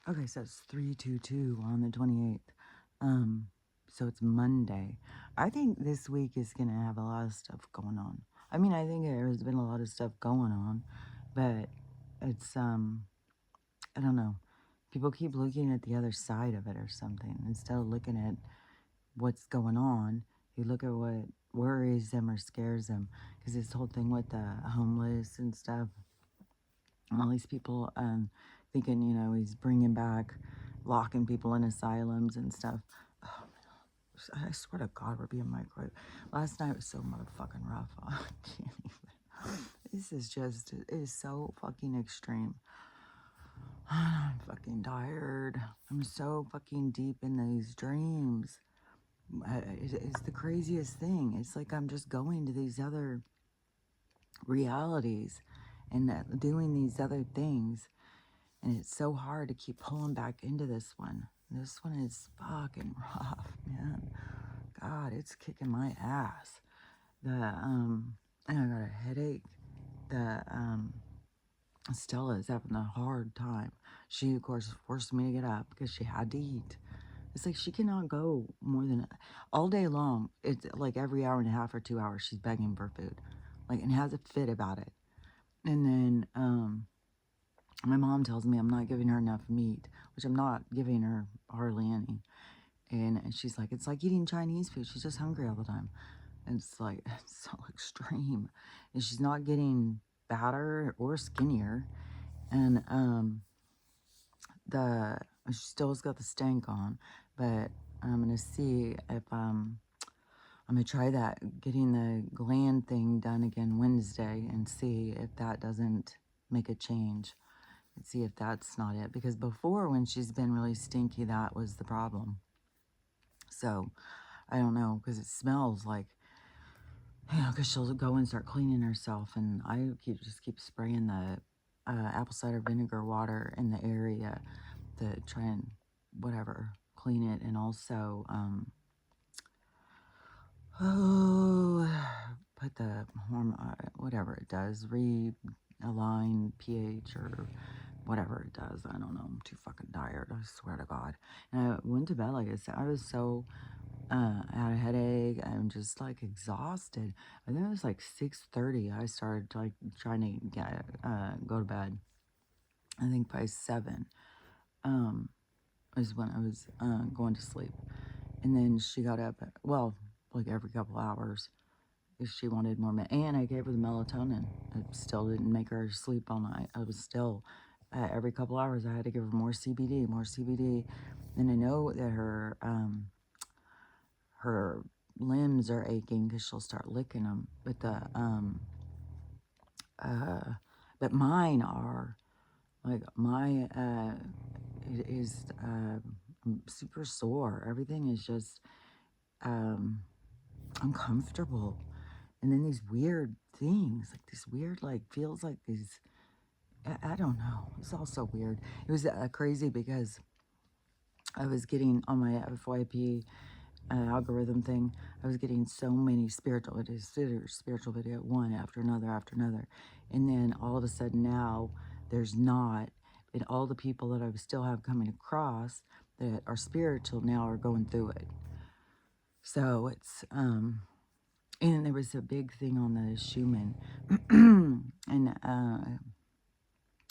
Okay, so it's 322 on the 28th. Um, so it's Monday. I think this week is gonna have a lot of stuff going on. I mean, I think there's been a lot of stuff going on, but it's I don't know. People keep looking at the other side of it or something instead of looking at what's going on. You look at what worries them or scares them. Because this whole thing with the homeless and stuff, all these people thinking, he's bringing back, locking people in asylums and stuff. Oh, I swear to God, we're being microwaved. Last night was so motherfucking rough. I can't even. This is just, it is so fucking extreme. I'm fucking tired. I'm so fucking deep in these dreams. It's the craziest thing. It's like I'm just going to these other realities and doing these other things. And it's so hard to keep pulling back into this one. This one is fucking rough, man. God, it's kicking my ass. And I got a headache. The, Stella is having a hard time. She, of course, forced me to get up because she had to eat. It's like she cannot go more than all day long. It's like every hour and a half or 2 hours, she's begging for food, like, and has a fit about it. And then my mom tells me I'm not giving her enough meat, which I'm not giving her hardly any. And she's like, it's like eating Chinese food. She's just hungry all the time. And it's like, it's so extreme. And she's not getting fatter or skinnier. And the she still's got the stank on, but I'm gonna see if I'm gonna try that, getting the gland thing done again Wednesday and see if that doesn't make a change and see if that's not it. Because before, when she's been really stinky, that was the problem. So I don't know, because it smells like, because she'll go and start cleaning herself, and I just keep spraying the apple cider vinegar water in the area to try and whatever clean it, and also oh, put the hormone, whatever it does, realign pH or whatever it does. I don't know. I'm too fucking tired. I swear to God. And I went to bed, like I said, I was so, I had a headache. I'm just like exhausted. I think it was like 6:30. I started like trying to go to bed. I think by 7, um, is when I was going to sleep. And then she got up, well, like every couple hours if she wanted more. And I gave her the melatonin. It still didn't make her sleep all night. I was still, every couple hours, I had to give her more CBD, more CBD. And I know that her limbs are aching because she'll start licking them. Uh, but mine are, like, it is super sore. Everything is just uncomfortable. And then these weird things, like this weird, like, feels like these, I don't know. It's all so weird. It was crazy because I was getting on my FYP algorithm thing, I was getting so many spiritual video, one after another. And then all of a sudden now there's not. And all the people that I still have coming across that are spiritual now are going through it. So it's, and there was a big thing on the Schumann, and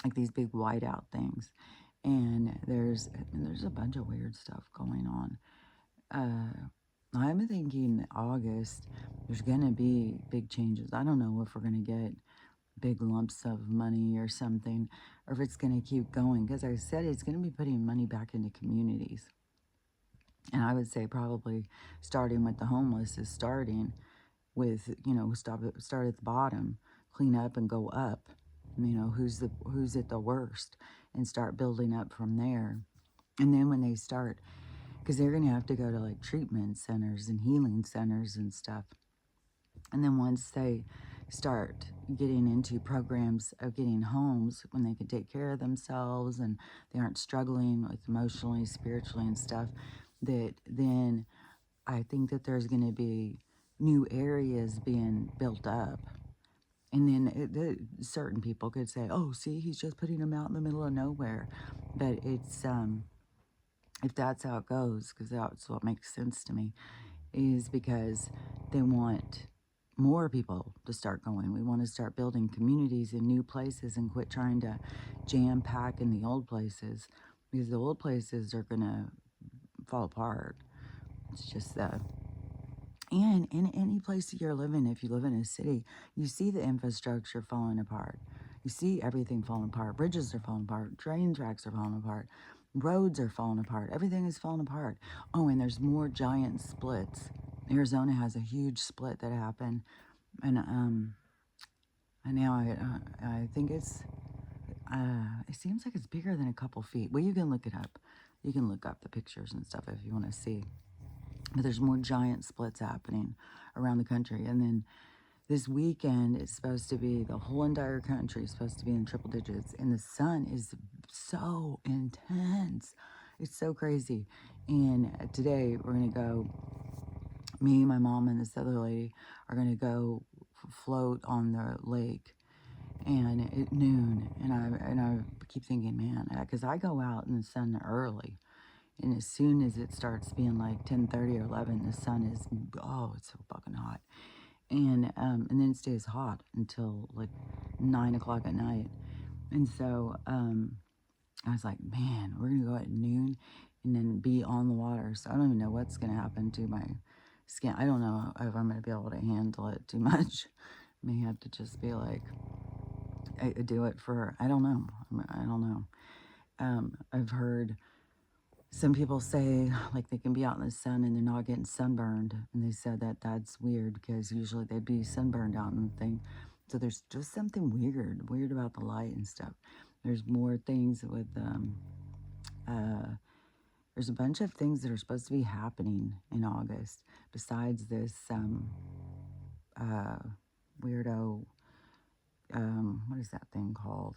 like these big whiteout things. And there's a bunch of weird stuff going on. I'm thinking August, there's gonna be big changes. I don't know if we're gonna get big lumps of money or something, or if it's gonna keep going. Because I said it's gonna be putting money back into communities. And I would say probably starting with the homeless is starting with, start at the bottom, clean up and go up. Who's at the worst, and start building up from there. And then when they start, because they're going to have to go to like treatment centers and healing centers and stuff. And then once they start getting into programs of getting homes when they can take care of themselves and they aren't struggling with emotionally, spiritually, and stuff, that then I think that there's going to be new areas being built up. And then certain people could say, oh, see, he's just putting them out in the middle of nowhere. But it's, if that's how it goes, because that's what makes sense to me, is because they want more people to start going. We want to start building communities in new places and quit trying to jam pack in the old places, because the old places are going to fall apart. It's just and in any place that you're living, if you live in a city, you see the infrastructure falling apart. You see everything falling apart. Bridges are falling apart. Train tracks are falling apart. Roads are falling apart. Everything is falling apart. Oh, and there's more giant splits. Arizona has a huge split that happened, and now I think it seems like it's bigger than a couple feet. Well, you can look it up. You can look up the pictures and stuff if you want to see. But there's more giant splits happening around the country. And then this weekend is supposed to be, the whole entire country is supposed to be in triple digits. And the sun is so intense. It's so crazy. And today we're going to go, me, my mom, and this other lady are going to go float on the lake and at noon. And I keep thinking, man, because I go out in the sun early. And as soon as it starts being like 10:30 or 11, the sun is, oh, it's so fucking hot. And then it stays hot until like 9 o'clock at night. And so I was like, man, we're going to go at noon and then be on the water. So I don't even know what's going to happen to my skin. I don't know if I'm going to be able to handle it too much. May have to just be like, I do it for, I don't know. I don't know. I've heard some people say like they can be out in the sun and they're not getting sunburned, and they said that that's weird because usually they'd be sunburned out in the thing. So there's just something weird about the light and stuff. There's more things with uh, there's a bunch of things that are supposed to be happening in August besides this uh, weirdo. What is that thing called?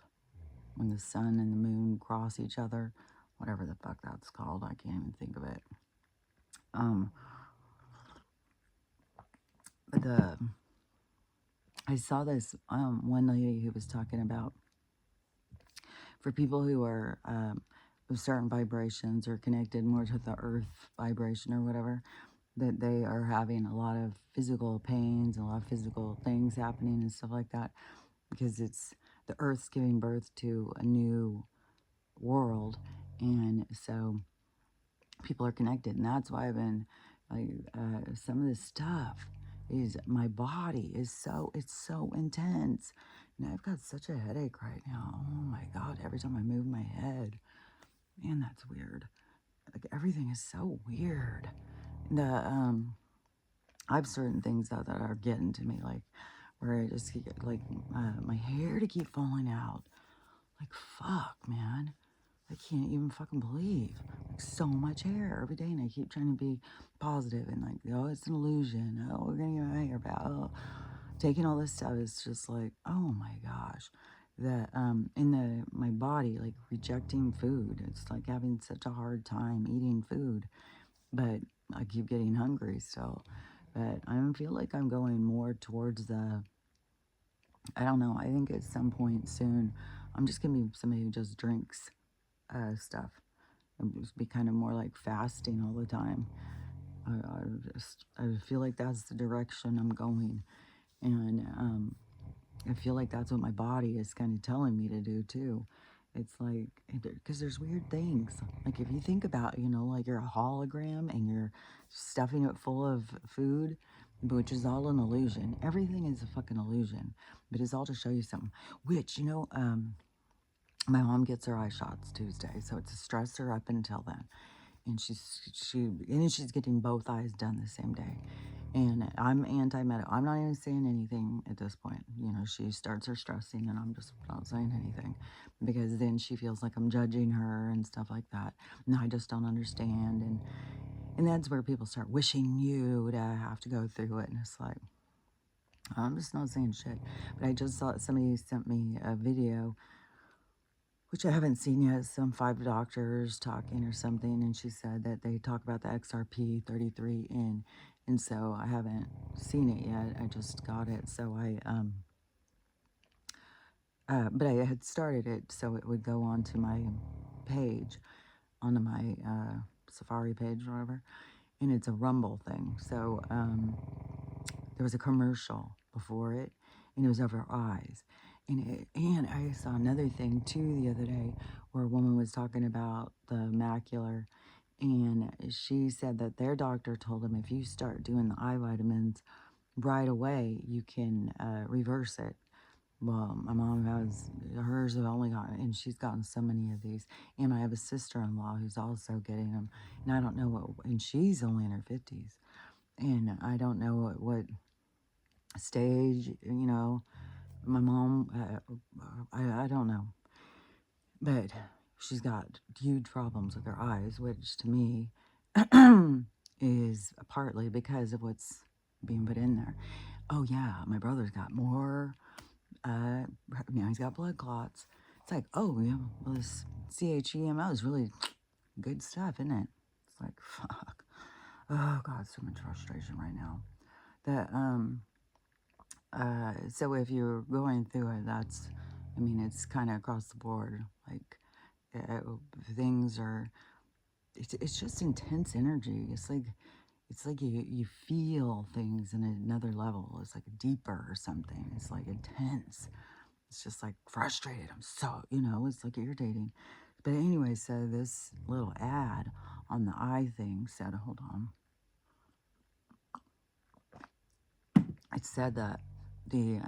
When the sun and the moon cross each other, whatever the fuck that's called. I can't even think of it. Um, but I saw this one lady who was talking about for people who are of certain vibrations or connected more to the earth vibration or whatever, that they are having a lot of physical pains, a lot of physical things happening and stuff like that, because it's the earth's giving birth to a new world. And so people are connected, and that's why I've been like some of this stuff is my body is so, it's so intense, and I've got such a headache right now. Oh my god, every time I move my head, man, that's weird. Like everything is so weird. The I have certain things that are getting to me, like where I just get like my hair to keep falling out. Like fuck, man. I can't even fucking believe like so much hair every day, and I keep trying to be positive and like, oh, it's an illusion. Oh, we're gonna get my hair back. Oh, taking all this stuff is just like, oh my gosh, that in my body, like rejecting food. It's like having such a hard time eating food, but I keep getting hungry still. But I feel like I'm going more towards the, I don't know. I think at some point soon, I'm just gonna be somebody who just drinks stuff and just be kind of more like fasting all the time. I feel like that's the direction I'm going, and I feel like that's what my body is kind of telling me to do too. It's like, because there's weird things. Like if you think about, like you're a hologram and you're stuffing it full of food, which is all an illusion. Everything is a fucking illusion, but it's all to show you something. Which, my mom gets her eye shots Tuesday, so it's a stressor up until then. And she's getting both eyes done the same day. And I'm anti-medical. I'm not even saying anything at this point. She starts her stressing, and I'm just not saying anything because then she feels like I'm judging her and stuff like that. And I just don't understand. And that's where people start wishing you to have to go through it. And it's like, I'm just not saying shit. But I just saw somebody sent me a video, which I haven't seen yet, some 5 doctors talking or something, and she said that they talk about the XRP33 and so I haven't seen it yet. I just got it, so But I had started it so it would go onto my page, onto my Safari page or whatever, and it's a Rumble thing. So there was a commercial before it, and it was of her eyes. And I saw another thing too the other day where a woman was talking about the macular, and she said that their doctor told them if you start doing the eye vitamins right away, you can reverse it. Well, my mom has hers have only gotten, and she's gotten so many of these. And I have a sister-in-law who's also getting them, and I don't know what, and she's only in her 50s, and I don't know what stage, my mom, I don't know, but she's got huge problems with her eyes, which to me is partly because of what's being put in there. Oh yeah, my brother's got more. He's got blood clots. It's like, oh yeah, well this CHEMO is really good stuff, isn't it? It's like, fuck. Oh god, so much frustration right now. That so if you're going through it, it's kind of across the board. Like, uh, things are, it's just intense energy. It's like you feel things in another level. It's like deeper or something. It's like intense. It's just like frustrated. I'm so, it's like irritating. But anyway, so this little ad on the eye thing said, hold on. It said that the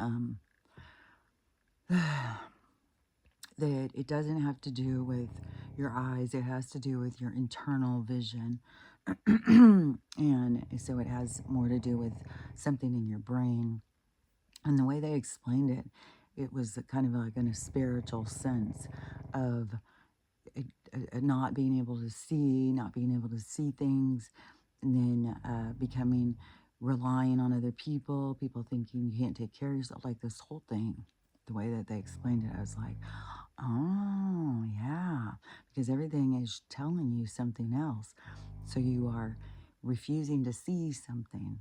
that it doesn't have to do with your eyes, it has to do with your internal vision. And so it has more to do with something in your brain. And the way they explained it, it was kind of like in a spiritual sense of not being able to see, not being able to see things, and then becoming relying on other people, people thinking you can't take care of yourself, like this whole thing. The way that they explained it, I was like, oh, yeah, because everything is telling you something else. So you are refusing to see something.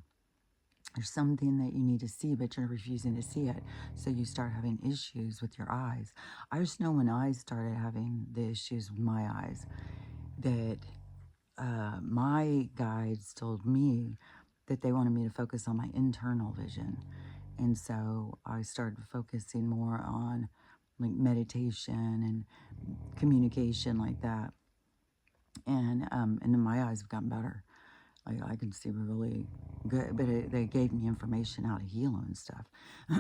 There's something that you need to see, but you're refusing to see it. So you start having issues with your eyes. I just know when I started having the issues with my eyes that my guides told me that they wanted me to focus on my internal vision. And so I started focusing more on like meditation and communication like that. And then my eyes have gotten better. I can see really good, but they gave me information how to heal them and stuff.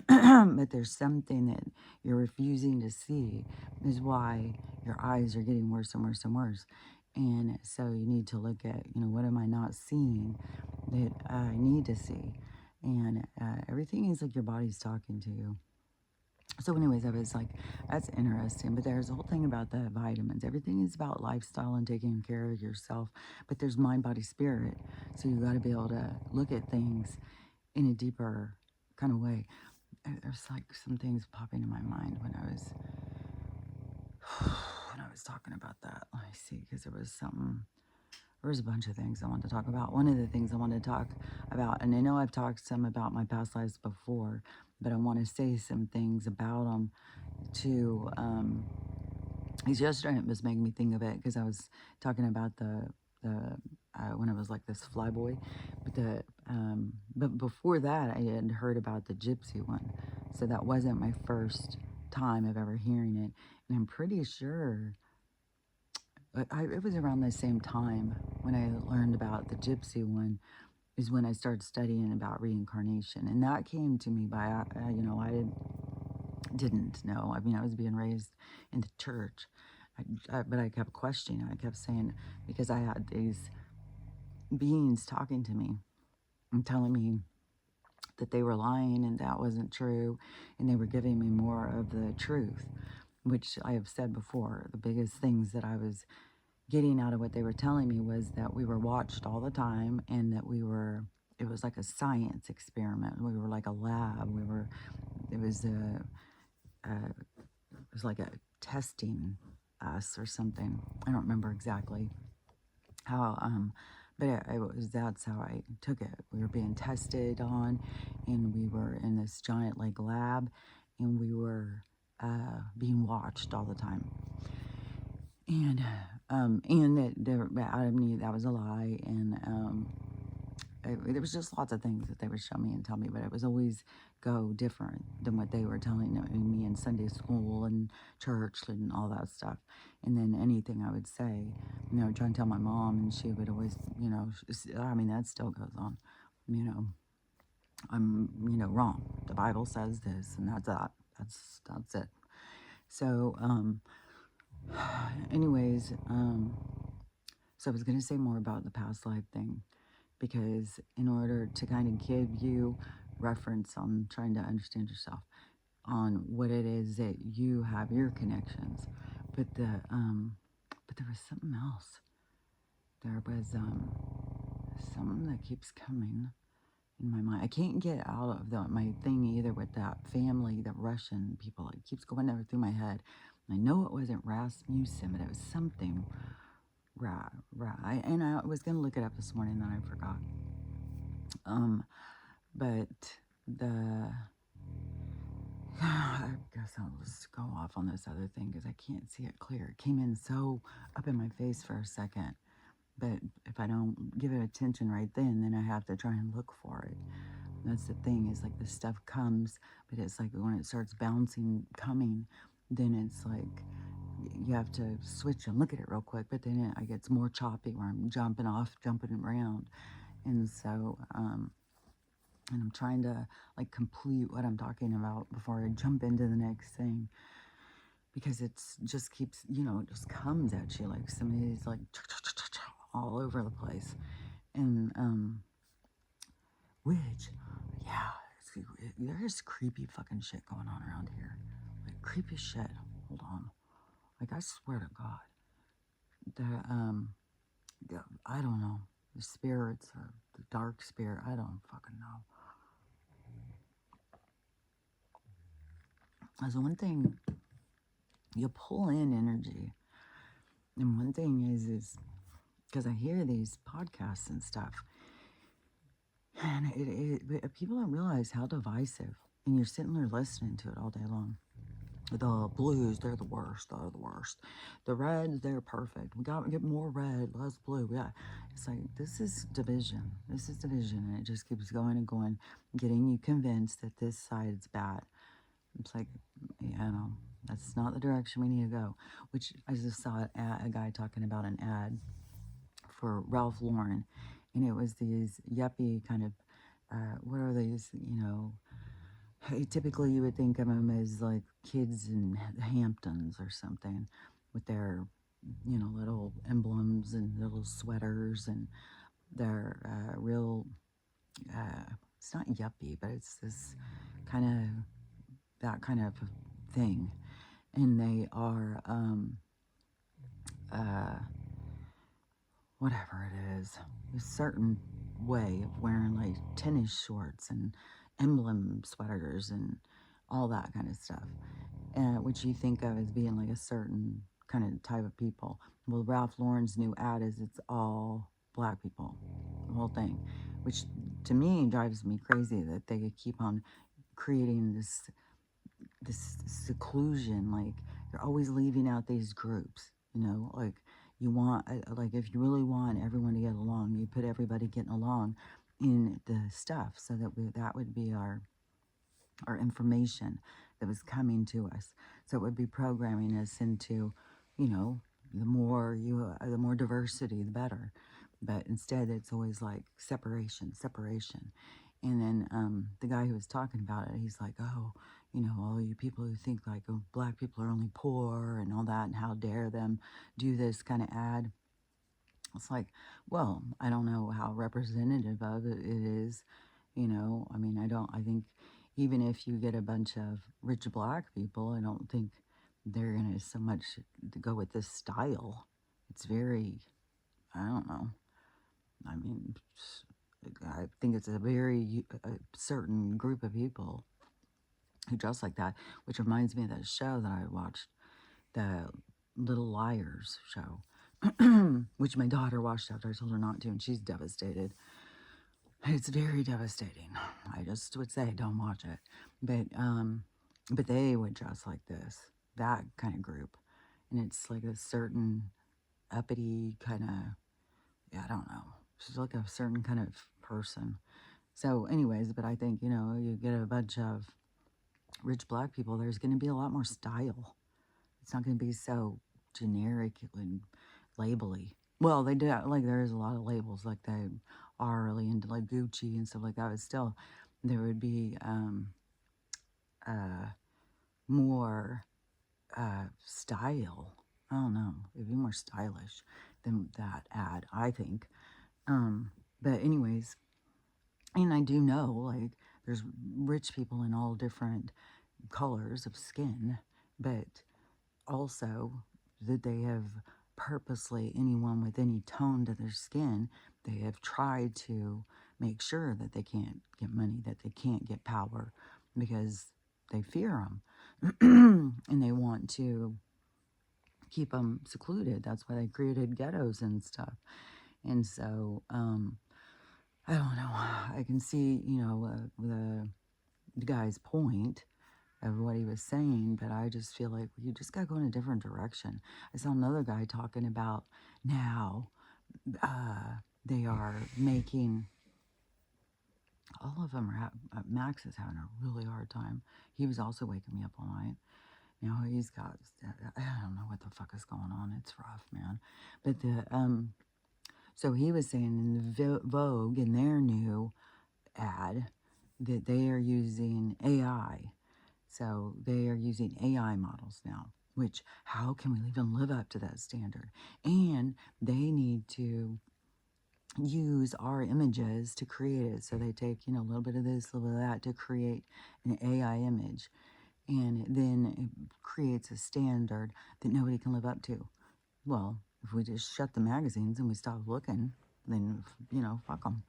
But there's something that you're refusing to see is why your eyes are getting worse and worse and worse. And so you need to look at, what am I not seeing that I need to see? And everything is like your body's talking to you. So, anyways, I was like, that's interesting. But there's a whole thing about the vitamins. Everything is about lifestyle and taking care of yourself. But there's mind, body, spirit. So, you got to be able to look at things in a deeper kind of way. There's like some things popping in my mind when I was talking about that. Let me see, because there was a bunch of things I wanted to talk about. One of the things I wanted to talk about, and I know I've talked some about my past lives before, but I want to say some things about them too. Because yesterday it was making me think of it because I was talking about the when I was like this flyboy, but before that I had heard about the gypsy one, so that wasn't my first time of ever hearing it, and I'm pretty sure it was around the same time when I learned about the gypsy one is when I started studying about reincarnation, and that came to me by I didn't know. I mean, I was being raised in the church, but I kept questioning. I kept saying because I had these beings talking to me and telling me that they were lying and that wasn't true, and they were giving me more of the truth, which I have said before. The biggest things that I was getting out of what they were telling me was that we were watched all the time and that it was like a science experiment. We were like a lab. It was it was like a testing us or something. I don't remember exactly how, but that's how I took it. We were being tested on, and we were in this giant like lab, and we were being watched all the time. And that Adam knew that was a lie, and there was just lots of things that they would show me and tell me, but it was always go different than what they were telling me in Sunday school and church and all that stuff. And then anything I would say, try and tell my mom, and she would always, I mean, that still goes on, you know, I'm, wrong. The Bible says this, and that's that. That's it. So, anyways, so I was going to say more about the past life thing, because in order to kind of give you reference on trying to understand yourself on what it is that you have your connections, but there was something else. There was something that keeps coming in my mind. I can't get out of my thing either with that family, the Russian people. It keeps going over through my head. I know it wasn't Rasmussen, but it was something. Right. And I was going to look it up this morning, then I forgot. But the I guess I'll just go off on this other thing because I can't see it clear. It came in so up in my face for a second. But if I don't give it attention right then I have to try and look for it. That's the thing, is like the stuff comes, but it's like when it starts bouncing, coming, then it's like you have to switch and look at it real quick. But then it gets more choppy where I'm jumping around. And so, and I'm trying to like complete what I'm talking about before I jump into the next thing, because it's just keeps, it just comes at you like some of these like all over the place. And which, yeah, there's creepy fucking shit going on around here, like creepy shit. Hold on, like I swear to God, the I don't know, the spirits or the dark spirit, I don't fucking know. There's one thing, you pull in energy, and one thing is because I hear these podcasts and stuff, and people don't realize how divisive, and you're sitting there listening to it all day long. The blues, they're the worst. They're the worst. The reds, they're perfect. We got to get more red, less blue. Yeah, it's like this is division. This is division, and it just keeps going and going, getting you convinced that this side's bad. It's like, yeah, no, that's not the direction we need to go. Which I just saw a guy talking about an ad for Ralph Lauren, and it was these yuppie kind of, what are these, typically you would think of them as like kids in the Hamptons or something with their, little emblems and little sweaters and their real, it's not yuppie, but it's this kind of, that kind of thing. And they are, uh, whatever it is, a certain way of wearing like tennis shorts and emblem sweaters and all that kind of stuff, which you think of as being like a certain kind of type of people. Well, Ralph Lauren's new ad is it's all black people, the whole thing, which to me drives me crazy that they keep on creating this seclusion. Like they're always leaving out these groups, like you want, like if you really want everyone to get along, you put everybody getting along in the stuff, so that would be our information that was coming to us. So it would be programming us into, the more diversity, the better. But instead, it's always like separation, separation. And then the guy who was talking about it, he's like, oh, all you people who think like, oh, black people are only poor and all that, and how dare them do this kind of ad. It's like, well, I don't know how representative of it is. I mean, I think even if you get a bunch of rich black people, I don't think they're going to so much to go with this style. It's very, I don't know. I mean, I think it's a very certain group of people who dress like that, which reminds me of that show that I watched, the Little Liars show, which my daughter watched after I told her not to, and she's devastated. It's very devastating. I just would say don't watch it. But but they would dress like this, that kind of group. And it's like a certain uppity kind of, yeah, I don't know. She's like a certain kind of person. So, anyways, but I think, you get a bunch of rich black people, there's going to be a lot more style. It's not going to be so generic and labely. Well, they do, like, there's a lot of labels, like, they are really into, like, Gucci and stuff like that, but still, there would be uh, more style. I don't know. It'd be more stylish than that ad, I think. But anyways, and I do know, like, there's rich people in all different colors of skin, but also that they have purposely, anyone with any tone to their skin, they have tried to make sure that they can't get money, that they can't get power, because they fear them and they want to keep them secluded. That's why they created ghettos and stuff. And so, I don't know. I can see, the guy's point of what he was saying, but I just feel like you just got to go in a different direction. I saw another guy talking about now they are making, all of them are, Max is having a really hard time. He was also waking me up all night. He's got, I don't know what the fuck is going on. It's rough, man. But so he was saying in the Vogue, in their new ad, that they are using AI. So they are using AI models now, which, how can we even live up to that standard? And they need to use our images to create it. So they take, a little bit of this, a little bit of that to create an AI image. And then it creates a standard that nobody can live up to. Well, if we just shut the magazines and we stop looking, then, fuck them.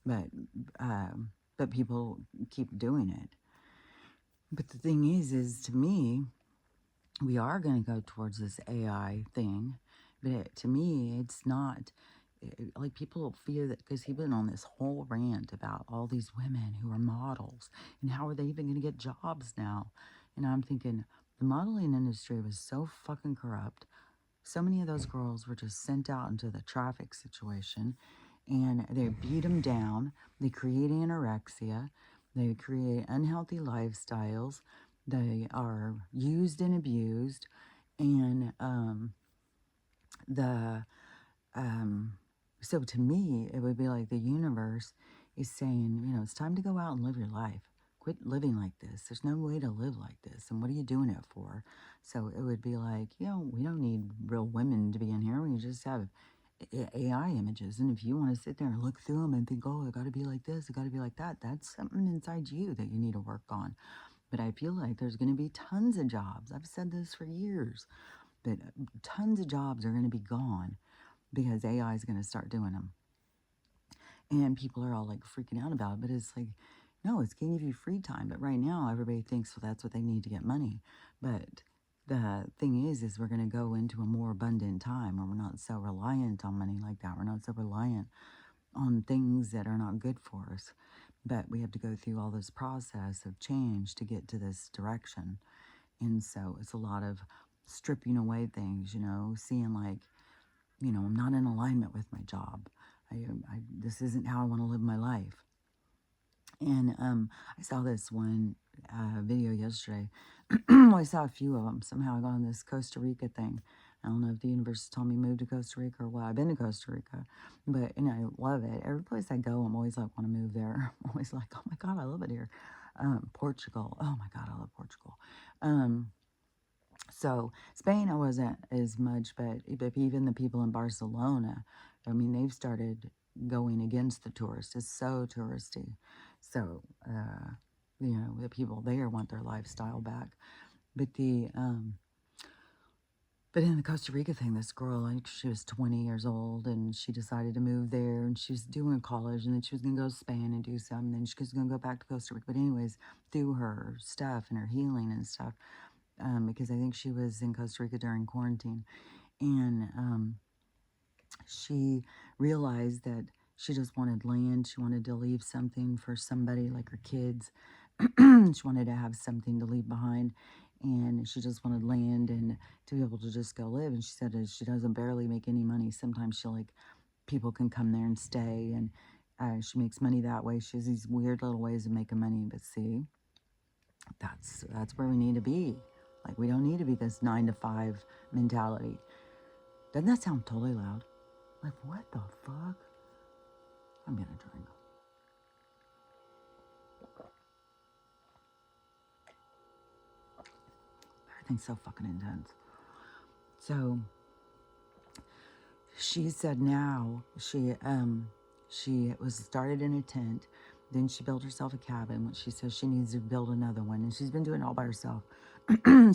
But, but people keep doing it. But the thing is to me, we are going to go towards this AI thing. But to me, it's not like people fear that, because he went on this whole rant about all these women who are models and how are they even going to get jobs now. And I'm thinking, the modeling industry was so fucking corrupt. So many of those girls were just sent out into the traffic situation, and they beat them down. They create anorexia. They create unhealthy lifestyles. They are used and abused. And the so to me, it would be like the universe is saying, it's time to go out and live your life. Quit living like this. There's no way to live like this. And what are you doing it for? So it would be like, we don't need real women to be in here. We just have AI images. And if you want to sit there and look through them and think, oh, it got to be like this, it got to be like that, that's something inside you that you need to work on. But I feel like there's going to be tons of jobs. I've said this for years, that tons of jobs are going to be gone because AI is going to start doing them. And people are all like freaking out about it, but it's like, no, it's going to give you free time. But right now, everybody thinks, well, that's what they need to get money. But the thing is we're going to go into a more abundant time where we're not so reliant on money like that. We're not so reliant on things that are not good for us. But we have to go through all this process of change to get to this direction. And so it's a lot of stripping away things, seeing like, I'm not in alignment with my job. This isn't how I want to live my life. And I saw this one video yesterday. I saw a few of them. Somehow I got on this Costa Rica thing. I don't know if the universe told me to move to Costa Rica or what. I've been to Costa Rica, but I love it. Every place I go, I'm always like, want to move there. I'm always like, oh my God, I love it here. Portugal. Oh my God, I love Portugal. So Spain, I wasn't as much, but even the people in Barcelona, I mean, they've started going against the tourists. It's so touristy. So, the people there want their lifestyle back. But but in the Costa Rica thing, this girl, I think she was 20 years old, and she decided to move there, and she was doing college, and then she was going to go to Spain and do something, and she was going to go back to Costa Rica. But anyways, through her stuff and her healing and stuff, because I think she was in Costa Rica during quarantine. And she realized that she just wanted land. She wanted to leave something for somebody, like her kids, She wanted to have something to leave behind, and she just wanted land and to be able to just go live. And she said that she doesn't barely make any money. Sometimes she like people can come there and stay, and she makes money that way. She has these weird little ways of making money. But see, that's where we need to be. Like, we don't need to be this 9 to 5 mentality. Doesn't that sound totally loud? Like, what the fuck? I'm gonna drink. Everything's so fucking intense. So she said now she was started in a tent, then she built herself a cabin, which she says she needs to build another one, and she's been doing it all by herself.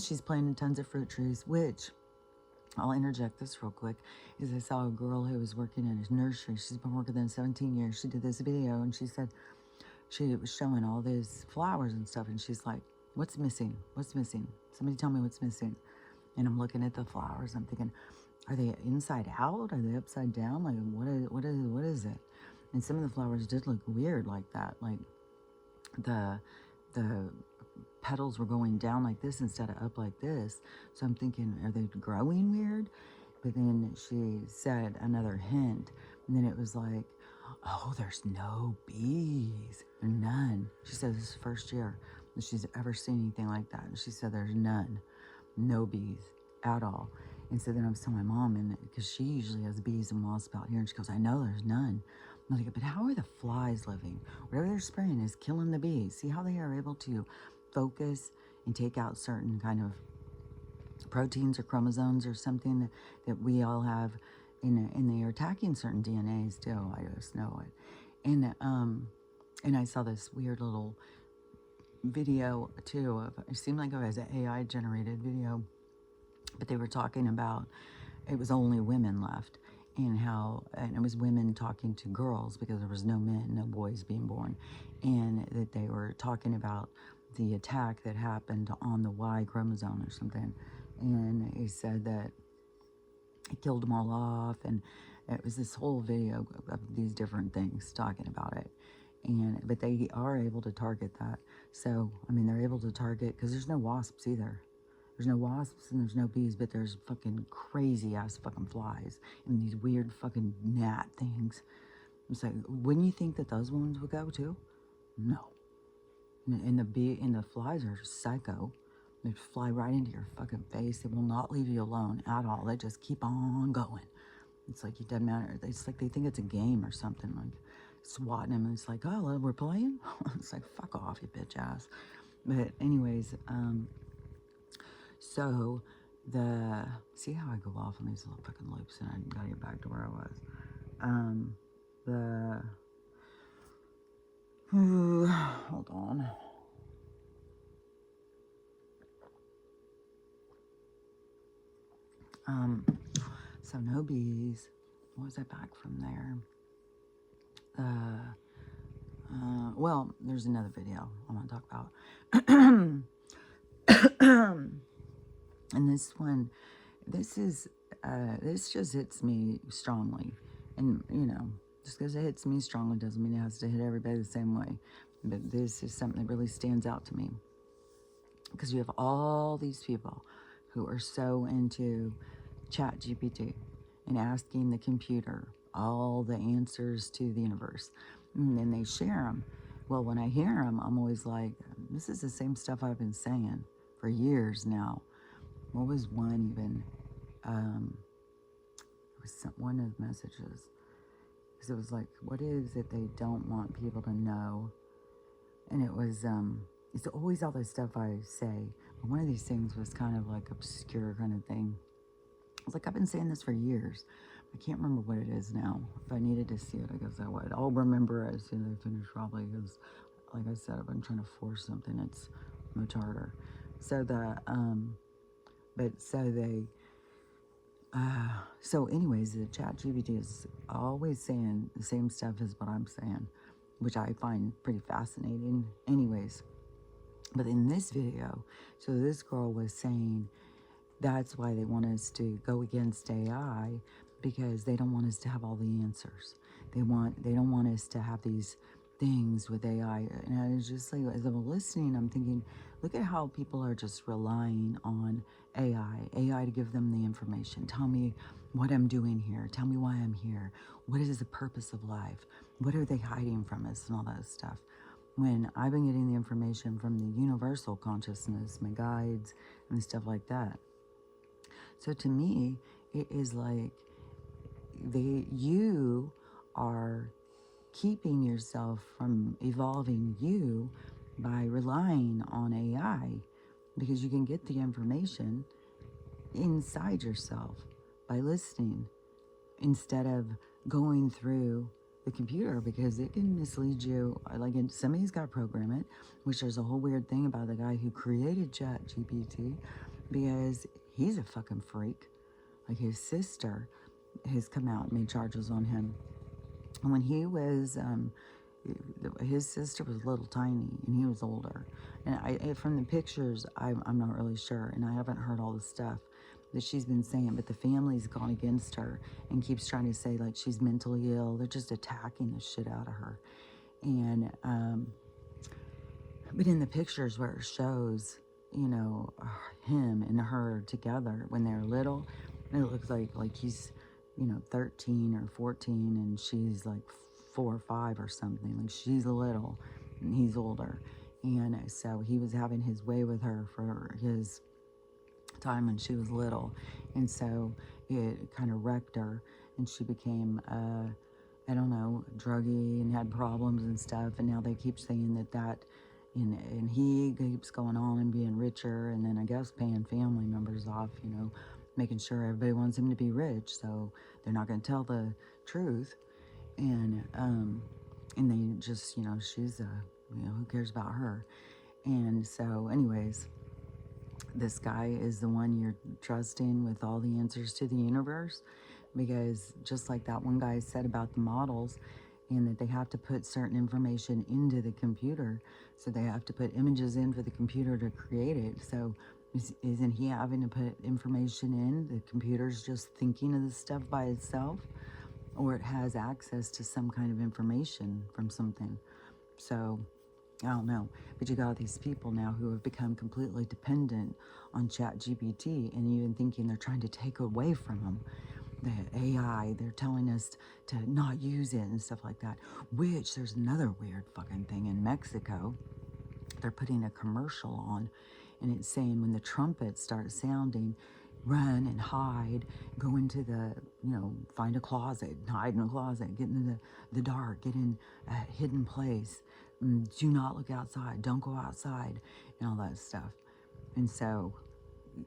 She's planted tons of fruit trees, which I'll interject this real quick, is I saw a girl who was working in a nursery. She's been working there 17 years. She did this video, and she said she was showing all these flowers and stuff, and she's like, what's missing? What's missing? Somebody tell me what's missing. And I'm looking at the flowers. I'm thinking, are they inside out? Are they upside down? Like, what is it? And some of the flowers did look weird like that. Like the petals were going down like this instead of up like this. So I'm thinking, are they growing weird? But then she said another hint, and then it was like, oh, there's no bees. None. She said this is the first year that she's ever seen anything like that. And she said there's none. No bees at all. And so then I was telling my mom, and because she usually has bees and wasps out here, and she goes, I know there's none. I'm like, but how are the flies living? Whatever they're spraying is killing the bees. See how they are able to focus and take out certain kind of proteins or chromosomes or something that we all have, and they are attacking certain DNAs too. I just know it. And I saw this weird little video too of, it seemed like it was an AI generated video, but they were talking about, it was only women left, and and it was women talking to girls because there was no men, no boys being born, and that they were talking about the attack that happened on the Y chromosome or something. And he said that he killed them all off, and it was this whole video of these different things talking about it. But they are able to target that. So I mean, they're able to target, because there's no wasps either. There's no wasps and there's no bees, but there's fucking crazy ass fucking flies and these weird fucking gnat things. It's like, wouldn't you think that those ones would go too? No. And the flies are psycho. They fly right into your fucking face. They will not leave you alone at all. They just keep on going. It's like, it doesn't matter. It's like they think it's a game or something, like swatting them. And it's like, oh, well, we're playing? It's like, fuck off, you bitch ass. But anyways, so see how I go off on these little fucking loops, and I gotta get back to where I was. Hold on. So no bees. What was I back from there? Well, there's another video I want to talk about. And this one, this just hits me strongly. And, just because it hits me strongly doesn't mean it has to hit everybody the same way. But this is something that really stands out to me. Because you have all these people who are so into ChatGPT and asking the computer all the answers to the universe. And then they share them. Well, when I hear them, I'm always like, this is the same stuff I've been saying for years now. What was one even? It was one of the messages. Because it was like, what is it they don't want people to know? And it was, it's always all this stuff I say. But one of these things was kind of like obscure kind of thing. I was like, I've been saying this for years. I can't remember what it is now. If I needed to see it, I guess I would. I'll remember as soon as I finish, probably, because, like I said, if I'm trying to force something, it's much harder. So so anyways, the ChatGPT is always saying the same stuff as what I'm saying, which I find pretty fascinating. Anyways, but in this video, so this girl was saying that's why they want us to go against AI, because they don't want us to have all the answers. They don't want us to have these things with AI. And I was just like, as I'm listening, I'm thinking, look at how people are just relying on AI to give them the information. Tell me what I'm doing here. Tell me why I'm here. What is the purpose of life? What are they hiding from us and all that stuff? When I've been getting the information from the universal consciousness, my guides, and stuff like that. So to me, it is like you are keeping yourself from evolving you by relying on AI, because you can get the information inside yourself by listening instead of going through the computer, because it can mislead you. Like, somebody's got to program it, which there's a whole weird thing about the guy who created ChatGPT, because he's a fucking freak. Like, his sister has come out and made charges on him. And when he was, his sister was little tiny and he was older. And from the pictures, I'm not really sure, and I haven't heard all the stuff that she's been saying, but the family's gone against her and keeps trying to say like she's mentally ill. They're just attacking the shit out of her. And but in the pictures where it shows, you know, him and her together when they're little, it looks like he's, you know, 13 or 14 and she's like 4 or 5 or something. Like, she's little and he's older. And so he was having his way with her for his time when she was little. And so it kind of wrecked her, and she became, I don't know, druggy and had problems and stuff. And now they keep saying and he keeps going on and being richer, and then I guess paying family members off, you know, making sure everybody wants him to be rich, so they're not going to tell the truth. And they just, you know, she's you know, who cares about her? And so anyways, this guy is the one you're trusting with all the answers to the universe, because just like that one guy said about the models, and that they have to put certain information into the computer, so they have to put images in for the computer to create it. So isn't he having to put information in? The computer's just thinking of the stuff by itself, or it has access to some kind of information from something. So I don't know, but you got these people now who have become completely dependent on ChatGPT, and even thinking they're trying to take away from them the AI. They're telling us to not use it and stuff like that. Which, there's another weird fucking thing in Mexico. They're putting a commercial on, and it's saying when the trumpets start sounding, run and hide, go into the, you know, find a closet, hide in a closet, get into the dark, get in a hidden place, do not look outside, don't go outside, and all that stuff. And so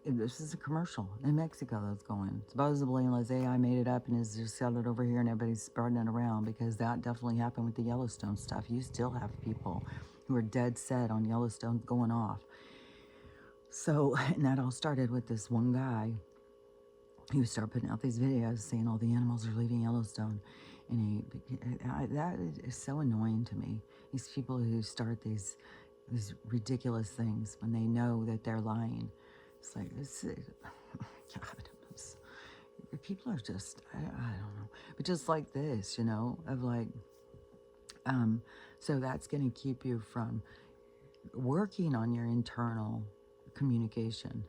this is a commercial in Mexico that's going. Supposedly, unless AI made it up and is just selling it over here and everybody's spreading it around, because that definitely happened with the Yellowstone stuff. You still have people who are dead set on Yellowstone going off. So, and that all started with this one guy who started putting out these videos saying all the animals are leaving Yellowstone. And that is so annoying to me. These people who start these ridiculous things when they know that they're lying. It's like, God, people are just, I don't know. But just like this, you know, of like, so that's going to keep you from working on your internal communication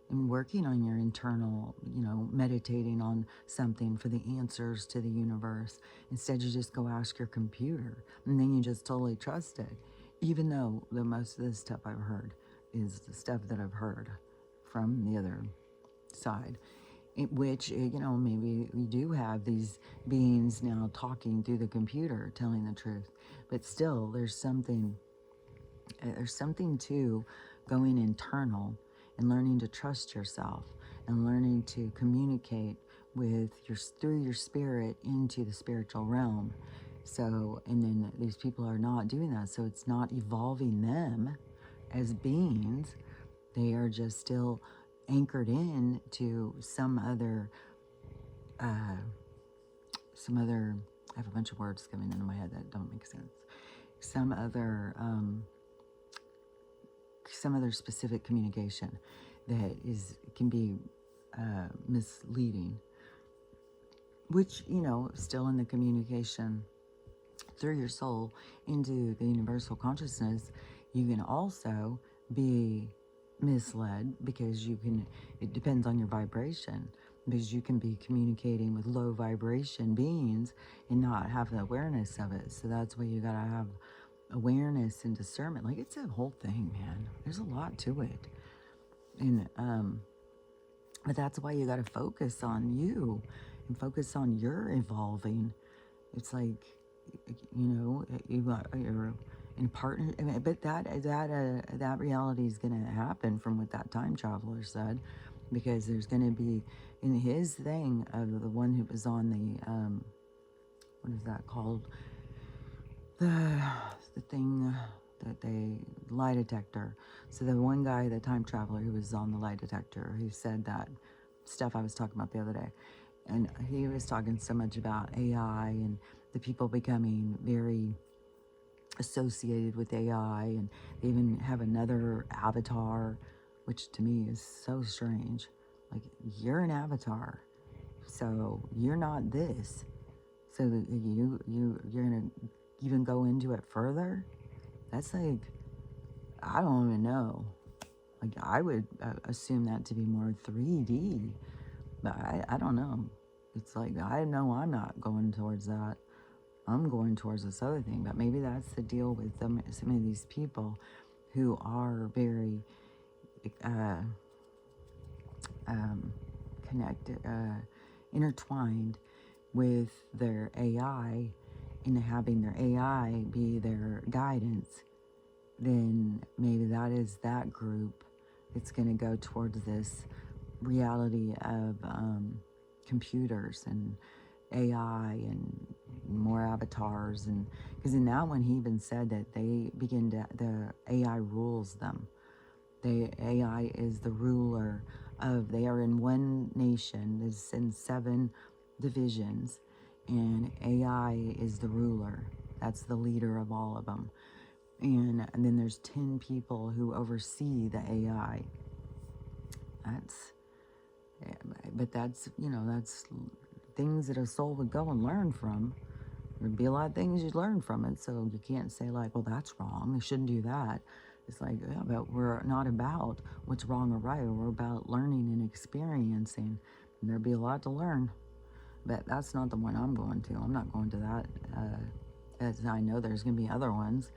and working on your internal, you know, meditating on something for the answers to the universe. Instead, you just go ask your computer, and then you just totally trust it. Even though the most of the stuff I've heard is the stuff that I've heard from the other side, which, you know, maybe we do have these beings now talking through the computer, telling the truth, but still there's something to going internal and learning to trust yourself and learning to communicate with through your spirit into the spiritual realm. So, and then these people are not doing that, so it's not evolving them as beings. They are just still anchored in to some other, I have a bunch of words coming into my head that don't make sense. Some other specific communication that can be misleading, which, you know, still in the communication through your soul into the universal consciousness, you can also be misled because it depends on your vibration, because you can be communicating with low vibration beings and not have the awareness of it. So that's why you gotta have awareness and discernment. Like, it's a whole thing, man. There's a lot to it. And but that's why you gotta focus on you and focus on your evolving. It's like, you're in partner. I mean, but that reality is gonna happen from what that time traveler said, because there's gonna be in his thing of the one who was on the what is that called, the thing that they lie detector. So the one guy, the time traveler who was on the lie detector, who said that stuff I was talking about the other day, and he was talking so much about AI and the people becoming very associated with AI, and they even have another avatar, which to me is so strange. Like, you're an avatar, so you're not this. So you're gonna even go into it further. That's like, I don't even know. Like, I would assume that to be more 3D, but I don't know. It's like, I know I'm not going towards that. I'm going towards this other thing. But maybe that's the deal with some of these people who are very uh, connected, intertwined with their AI, and having their AI be their guidance. Then maybe that is that group that's going to go towards this reality of computers and AI and more avatars. And because in that one he even said that the AI rules them. The AI is the ruler of, they are in one nation, is in 7 divisions, and AI is the ruler. That's the leader of all of them. And then there's 10 people who oversee the AI. That's, but that's, that's things that a soul would go and learn from. There'd be a lot of things you'd learn from it, so you can't say like, well, that's wrong, you shouldn't do that. It's like, yeah, but we're not about what's wrong or right. We're about learning and experiencing, and there'd be a lot to learn. But that's not the one I'm going to. I'm not going to that, as I know there's going to be other ones.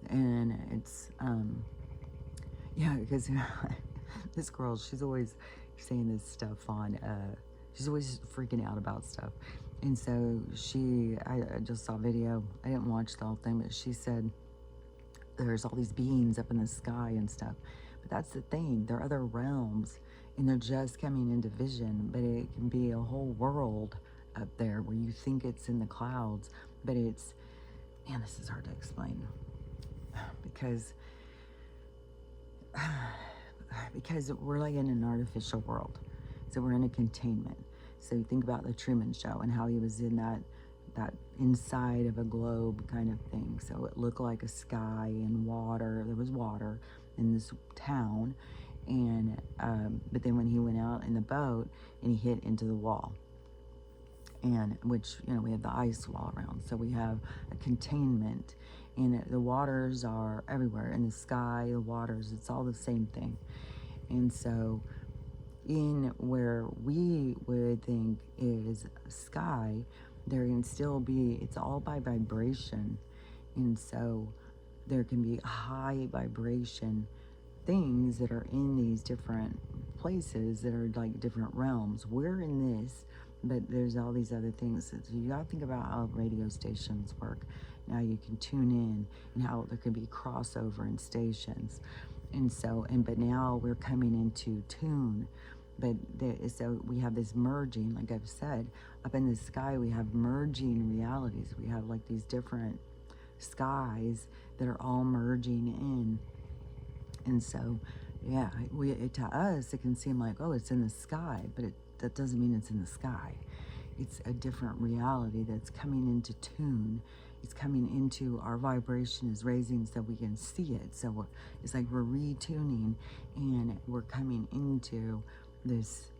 And it's, yeah, because this girl, she's always saying this stuff on, she's always freaking out about stuff. And so I just saw a video, I didn't watch the whole thing, but she said there's all these beings up in the sky and stuff. But that's the thing, there are other realms, and they're just coming into vision, but it can be a whole world up there where you think it's in the clouds, but it's, man, this is hard to explain, because we're like in an artificial world. So we're in a containment. So you think about the Truman Show and how he was in that inside of a globe kind of thing. So it looked like a sky and water. There was water in this town, and but then when he went out in the boat and he hit into the wall, and which, we have the ice wall around. So we have a containment, and the waters are everywhere in the sky. The waters, it's all the same thing. And so in where we would think is sky, there can still be, it's all by vibration. And so there can be high vibration things that are in these different places that are like different realms. We're in this, but there's all these other things. So you gotta think about how radio stations work. Now you can tune in, and how there can be crossover in stations. And so, but now we're coming into tune. But so we have this merging, like I've said, up in the sky, we have merging realities. We have like these different skies that are all merging in. And so, yeah, to us, it can seem like, oh, it's in the sky, but that doesn't mean it's in the sky. It's a different reality that's coming into tune. It's coming into, our vibration is raising so we can see it. So it's like we're retuning, and we're coming into this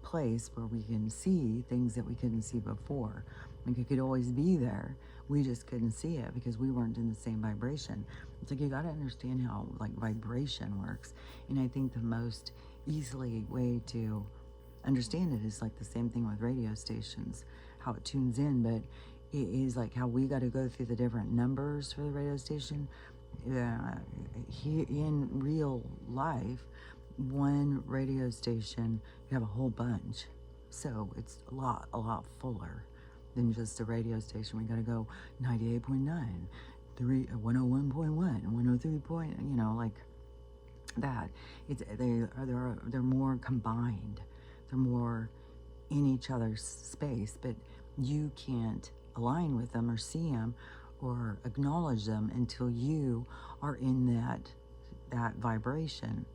place where we can see things that we couldn't see before. Like it could always be there. We just couldn't see it because we weren't in the same vibration. It's like you got to understand how like vibration works. And I think the most easily way to understand it is like the same thing with radio stations, how it tunes in, but it is like how we got to go through the different numbers for the radio station. Here in real life, one radio station, you have a whole bunch. So it's a lot fuller than just a radio station. We got to go 98.9, 101.1, 103 point, like that. They're more combined. They're more in each other's space, but you can't align with them or see them or acknowledge them until you are in that vibration.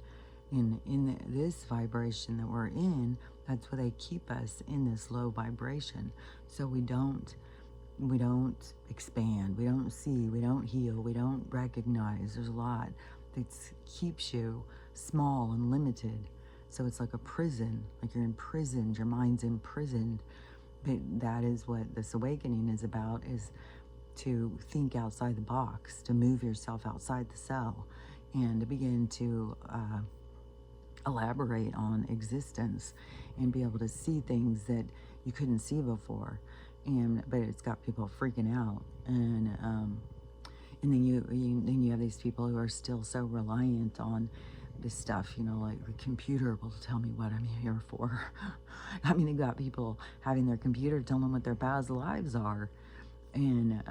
In this vibration that we're in, that's where they keep us in this low vibration. So we don't expand, we don't see, we don't heal, we don't recognize. There's a lot that keeps you small and limited. So it's like a prison, like you're imprisoned, your mind's imprisoned. But that is what this awakening is about, is to think outside the box, to move yourself outside the cell, and to begin to elaborate on existence and be able to see things that you couldn't see before. But it's got people freaking out, and then you have these people who are still so reliant on this stuff, like the computer will tell me what I'm here for. I mean, they've got people having their computer tell them what their past lives are. And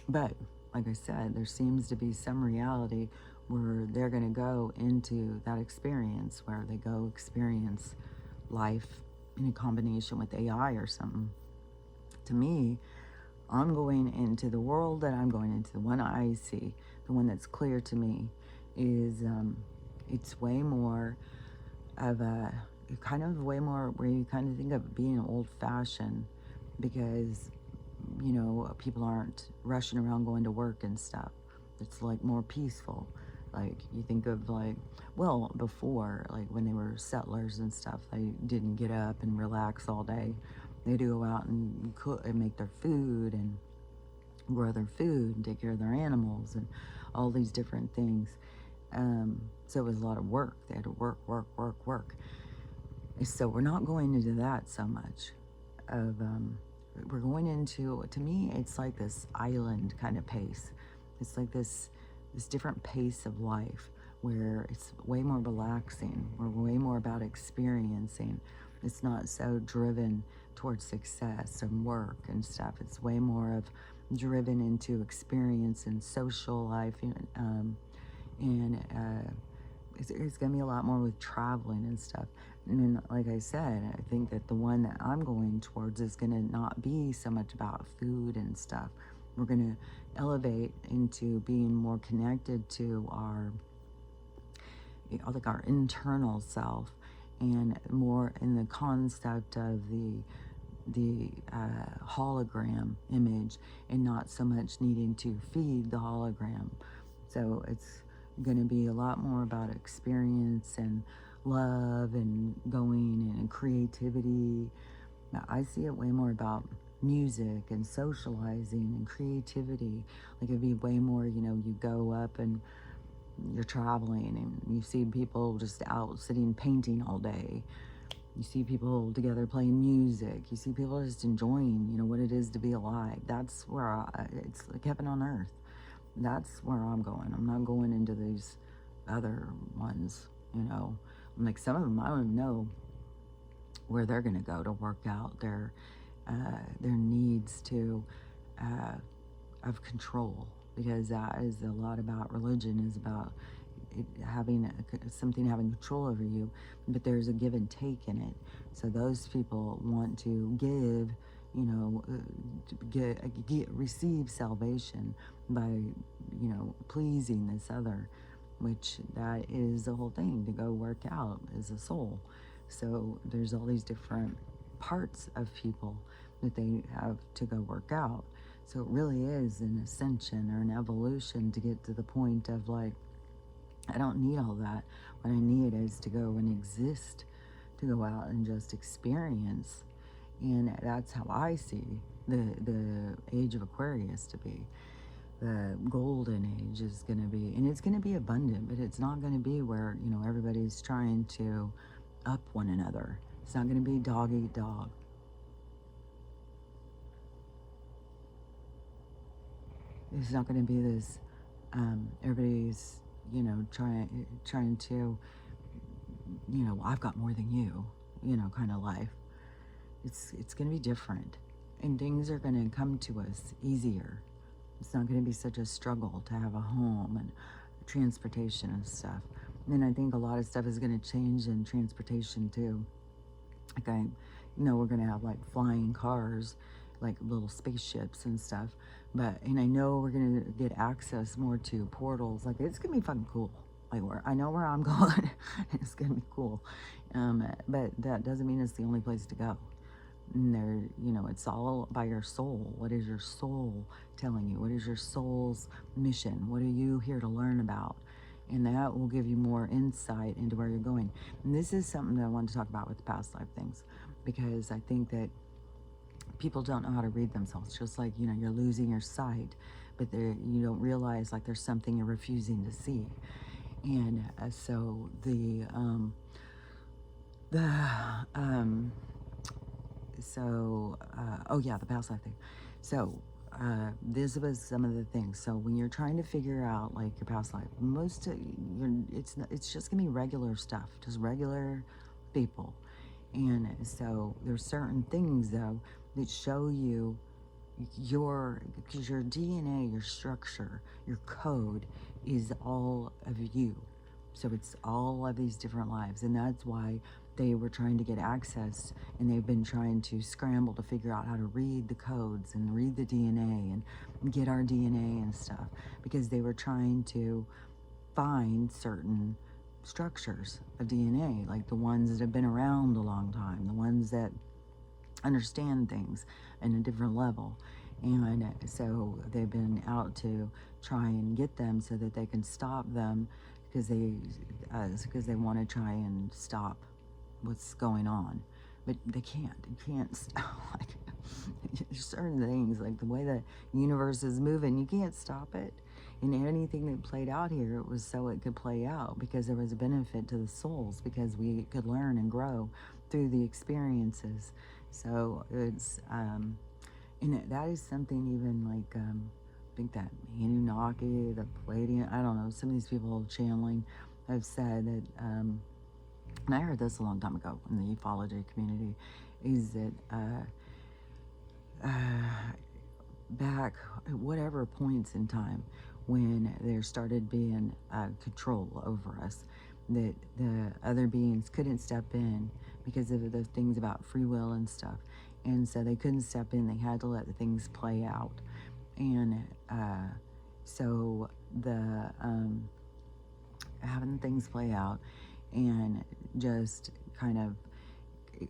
but like I said, there seems to be some reality where they're going to go into that experience, where they go experience life in a combination with AI or something. To me, I'm going into the world that I'm going into, the one I see, the one that's clear to me, is it's way more of a kind of way more where you kind of think of being old-fashioned, because people aren't rushing around going to work and stuff. It's like more peaceful. Like you think of before, like when they were settlers and stuff, they didn't get up and relax all day. They do go out and cook and make their food and grow their food and take care of their animals and all these different things. So it was a lot of work. They had to work. So we're not going into that so much. We're going into, to me, it's like this island kind of pace. It's like this different pace of life where it's way more relaxing. We're way more about experiencing. It's not so driven towards success and work and stuff. It's way more of driven into experience and social life. It's going to be a lot more with traveling and stuff. And like I said, I think that the one that I'm going towards is going to not be so much about food and stuff. We're going to elevate into being more connected to our internal self, and more in the concept of the hologram image, and not so much needing to feed the hologram. So it's going to be a lot more about experience and love and going and creativity. Now, I see it way more about music and socializing and creativity. Like it'd be way more, you go up and you're traveling and you see people just out sitting painting all day. You see people together playing music. You see people just enjoying, what it is to be alive. That's where it's like heaven on earth. That's where I'm going. I'm not going into these other ones, Like some of them, I don't even know where they're going to go to work out their needs to of control, because that is a lot about religion, is about it having something having control over you, but there's a give and take in it. So those people want to give, receive salvation by, pleasing this other, which that is the whole thing, to go work out as a soul. So there's all these different parts of people that they have to go work out. So it really is an ascension or an evolution to get to the point of like, I don't need all that. What I need is to go and exist, to go out and just experience. And that's how I see the age of Aquarius to be. The golden age is going to be, and it's going to be abundant, but it's not going to be where, everybody's trying to up one another. It's not going to be dog eat dog. It's not going to be this, everybody's, trying to, I've got more than you, kind of life. It's going to be different, and things are going to come to us easier. It's not going to be such a struggle to have a home and transportation and stuff. And I think a lot of stuff is going to change in transportation too. Like we're going to have like flying cars, like little spaceships and stuff. And I know we're going to get access more to portals. Like it's going to be fucking cool. Like I know where I'm going. It's going to be cool. But that doesn't mean it's the only place to go. And it's all by your soul. What is your soul telling you? What is your soul's mission? What are you here to learn about? And that will give you more insight into where you're going. And this is something that I want to talk about with past life things, because I think that people don't know how to read themselves. Just like, you're losing your sight, but you don't realize like there's something you're refusing to see. And so the past life thing. So this was some of the things. So when you're trying to figure out like your past life, it's just gonna be regular stuff, just regular people. And so there's certain things though that show you because your DNA, your structure, your code is all of you. So it's all of these different lives, and that's why they were trying to get access, and they've been trying to scramble to figure out how to read the codes and read the DNA and get our DNA and stuff, because they were trying to find certain structures of DNA, like the ones that have been around a long time, the ones that understand things in a different level. And so they've been out to try and get them so that they can stop them, because they want to try and stop what's going on, but they can't. You can't stop. Like there's certain things, like the way the universe is moving, you can't stop it. And anything that played out here, it was so it could play out, because there was a benefit to the souls, because we could learn and grow through the experiences. So it's and that is something even like I think that Anunnaki, the Palladian, I don't know, some of these people channeling have said that, and I heard this a long time ago in the ufology community, is that back at whatever points in time when there started being control over us, that the other beings couldn't step in because of the things about free will and stuff. And so they couldn't step in, they had to let the things play out. And so the having things play out and just kind of,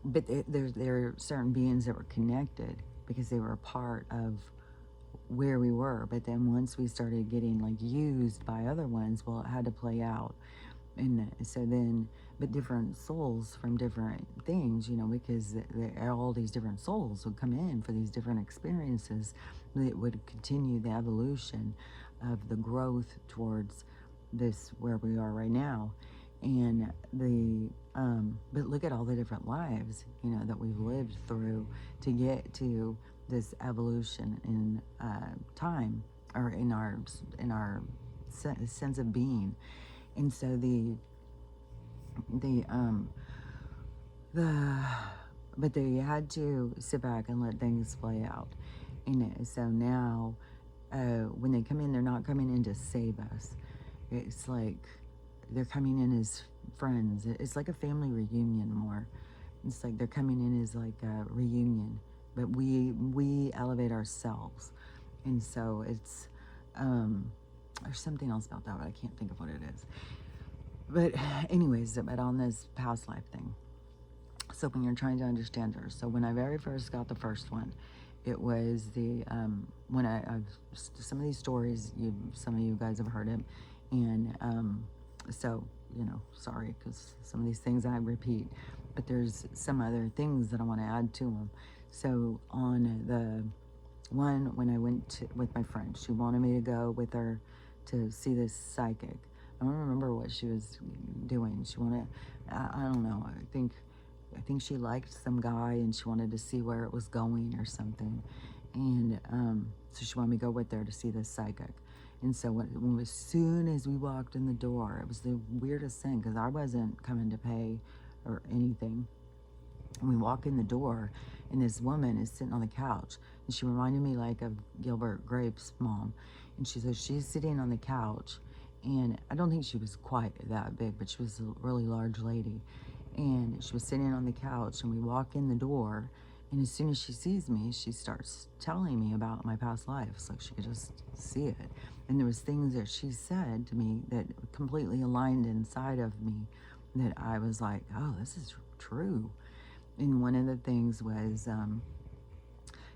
but there are certain beings that were connected because they were a part of where we were. But then once we started getting like used by other ones, well, it had to play out. And so then, but different souls from different things, because all these different souls would come in for these different experiences that would continue the evolution of the growth towards this where we are right now. And but look at all the different lives, that we've lived through to get to this evolution in time, or in our sense of being. And so but they had to sit back and let things play out. And so now, when they come in, they're not coming in to save us. It's like they're coming in as friends. It's like a family reunion more. It's like they're coming in as like a reunion, but we elevate ourselves. And so it's there's something else about that, but I can't think of what it is. But anyways, but on this past life thing, so when you're trying to understand her, so when I very first got the first one, it was the when I've some of these stories, some of you guys have heard it, and so sorry, because some of these things I repeat, but there's some other things that I want to add to them. So on the one, when I went with my friend, she wanted me to go with her to see this psychic. I don't remember what she was doing. She wanted, I don't know. I think she liked some guy and she wanted to see where it was going or something. And so she wanted me to go with her to see this psychic. And so as soon as we walked in the door, it was the weirdest thing because I wasn't coming to pay or anything. And we walk in the door, and this woman is sitting on the couch, and she reminded me like of Gilbert Grape's mom. And she says she's sitting on the couch, and I don't think she was quite that big, but she was a really large lady. And she was sitting on the couch, and we walk in the door, and as soon as she sees me, she starts telling me about my past lives, like she could just see it. And there was things that she said to me that completely aligned inside of me that I was like, oh, this is true. And one of the things was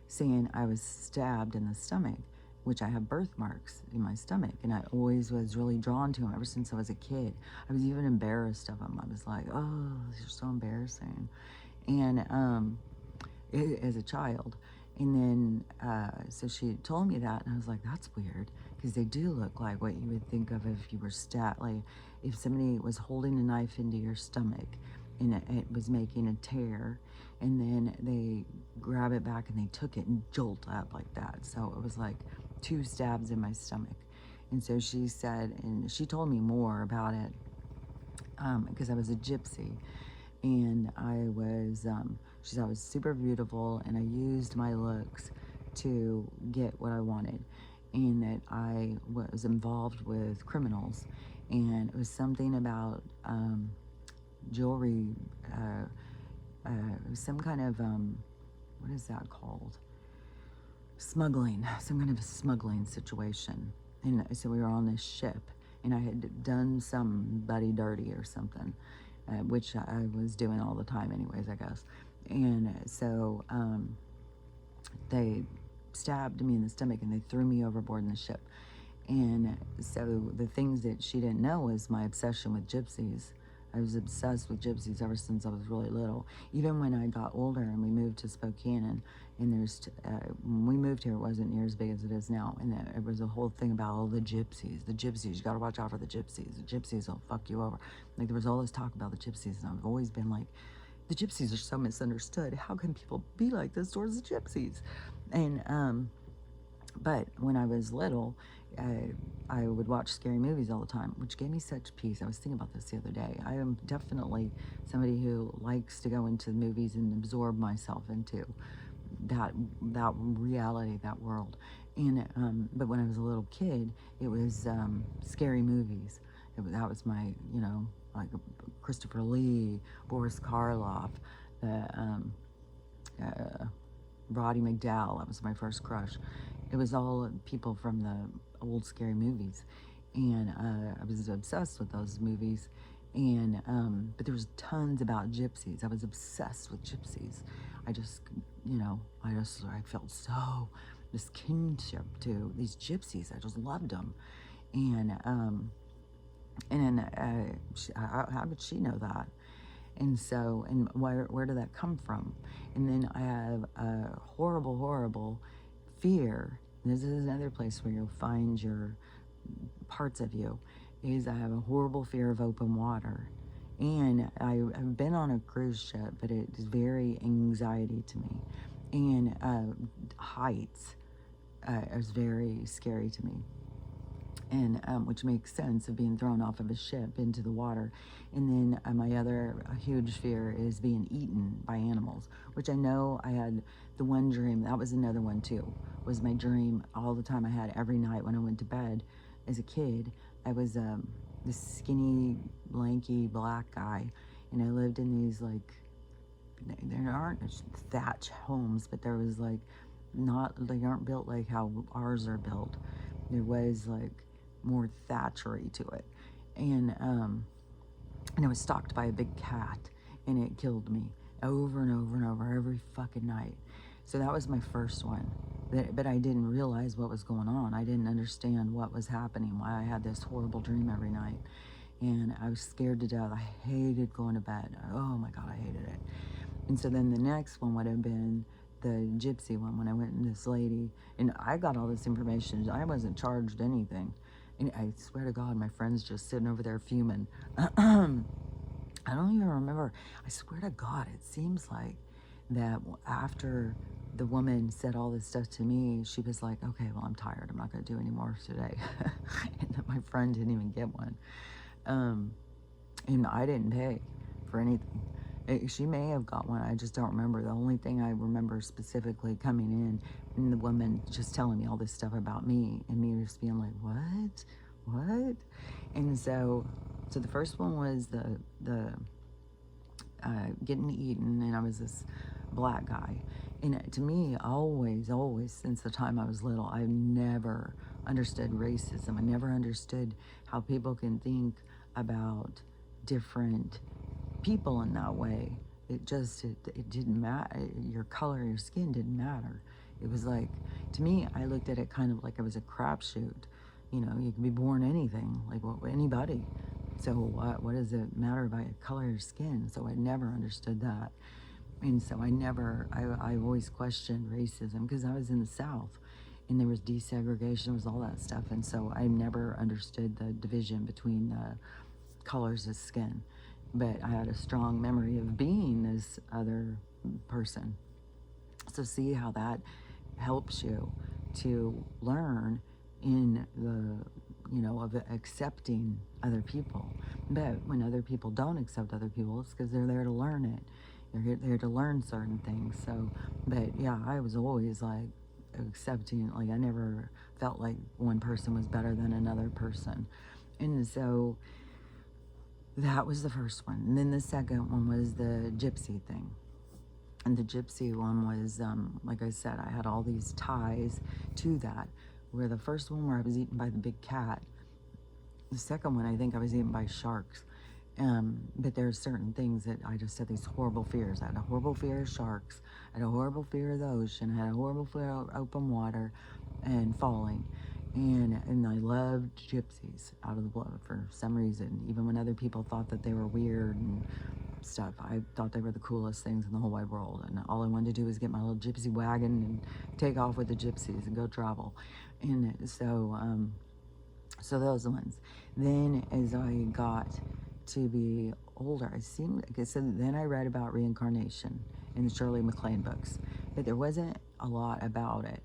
saying I was stabbed in the stomach, which I have birthmarks in my stomach. And I always was really drawn to them ever since I was a kid. I was even embarrassed of them. I was like, oh, these are so embarrassing. And as a child. And then, so she told me that, and I was like, that's weird, because they do look like what you would think of if you were stabbed. Like, if somebody was holding a knife into your stomach, and it was making a tear, and then they grab it back and they took it and jolt up like that. So it was like 2 stabs in my stomach. And so she said, and she told me more about it, because I was a gypsy. And she said I was super beautiful, and I used my looks to get what I wanted, and that I was involved with criminals. And it was something about jewelry, it was some kind of, what is that called? Smuggling, some kind of a smuggling situation. And so we were on this ship, and I had done somebody dirty or something, which I was doing all the time anyways, I guess. And so they stabbed me in the stomach, and they threw me overboard in the ship. And so the things that she didn't know was my obsession with gypsies. I was obsessed with gypsies ever since I was really little. Even when I got older and we moved to Spokane, and when we moved here, it wasn't near as big as it is now. And it was a whole thing about all the gypsies. The gypsies, you gotta watch out for the gypsies. The gypsies will fuck you over. Like, there was all this talk about the gypsies, and I've always been like, the gypsies are so misunderstood. How can people be like this towards the gypsies? And but when I was little, I would watch scary movies all the time, which gave me such peace. I was thinking about this the other day. I am definitely somebody who likes to go into movies and absorb myself into that reality, that world. And but when I was a little kid, it was scary movies. That was my, like Christopher Lee, Boris Karloff, the Roddy McDowall. That was my first crush. It was all people from the old scary movies, and I was obsessed with those movies. And but there was tons about gypsies. I was obsessed with gypsies. I just, I felt so this kinship to these gypsies. I just loved them. And how did she know that? And so, and where did that come from? And then I have a horrible, horrible fear. This is another place where you'll find your parts of you. Is I have a horrible fear of open water. And I've been on a cruise ship, but it is very anxiety to me. And heights is very scary to me. And which makes sense of being thrown off of a ship into the water. And then my other huge fear is being eaten by animals, which I know I had the one dream. That was another one too, was my dream all the time I had every night when I went to bed as a kid. I was this skinny, lanky, black guy, and I lived in these, like, there aren't thatch homes, but there was like, they aren't built like how ours are built. There was like more thatchery to it. And I was stalked by a big cat, and it killed me over and over and over every fucking night. So that was my first one. But I didn't realize what was going on. I didn't understand what was happening, why I had this horrible dream every night. And I was scared to death. I hated going to bed. Oh my God, I hated it. And so then the next one would have been the gypsy one, when I went and this lady, and I got all this information. I wasn't charged anything. And I swear to God, my friend's just sitting over there fuming. I don't even remember. I swear to God, it seems like that after the woman said all this stuff to me, she was like, okay, well, I'm tired. I'm not going to do any more today. And my friend didn't even get one. Um, and I didn't pay for anything. She may have got one. I just don't remember. The only thing I remember specifically coming in and the woman just telling me all this stuff about me and me just being like, what? And so the first one was the getting eaten, and I was this black guy. And to me, always, since the time I was little, I've never understood racism. I never understood how people can think about different people in that way. It didn't matter. Your color, your skin didn't matter. It was like, to me, I looked at it kind of like it was a crapshoot. You know, you can be born anything, like anybody. So what does it matter about your color or skin? So I never understood that. And so I always questioned racism because I was in the South and there was desegregation, there was all that stuff. And so I never understood the division between the colors of skin. But I had a strong memory of being this other person. So see how that helps you to learn in the, of accepting other people. But when other people don't accept other people, it's because they're there to learn it. They're there to learn certain things. So, but yeah, I was always like accepting, like I never felt like one person was better than another person. And so that was the first one. And then the second one was the gypsy thing. And the gypsy one was, like I said, I had all these ties to that. Where the first one where I was eaten by the big cat, the second one I think I was eaten by sharks. But there are certain things that I just had these horrible fears. I had a horrible fear of sharks. I had a horrible fear of the ocean. I had a horrible fear of open water and falling. And I loved gypsies out of the blue for some reason. Even when other people thought that they were weird and stuff, I thought they were the coolest things in the whole wide world. And all I wanted to do was get my little gypsy wagon and take off with the gypsies and go travel. And so those ones. Then as I got to be older, then I read about reincarnation in the Shirley MacLaine books, but there wasn't a lot about it.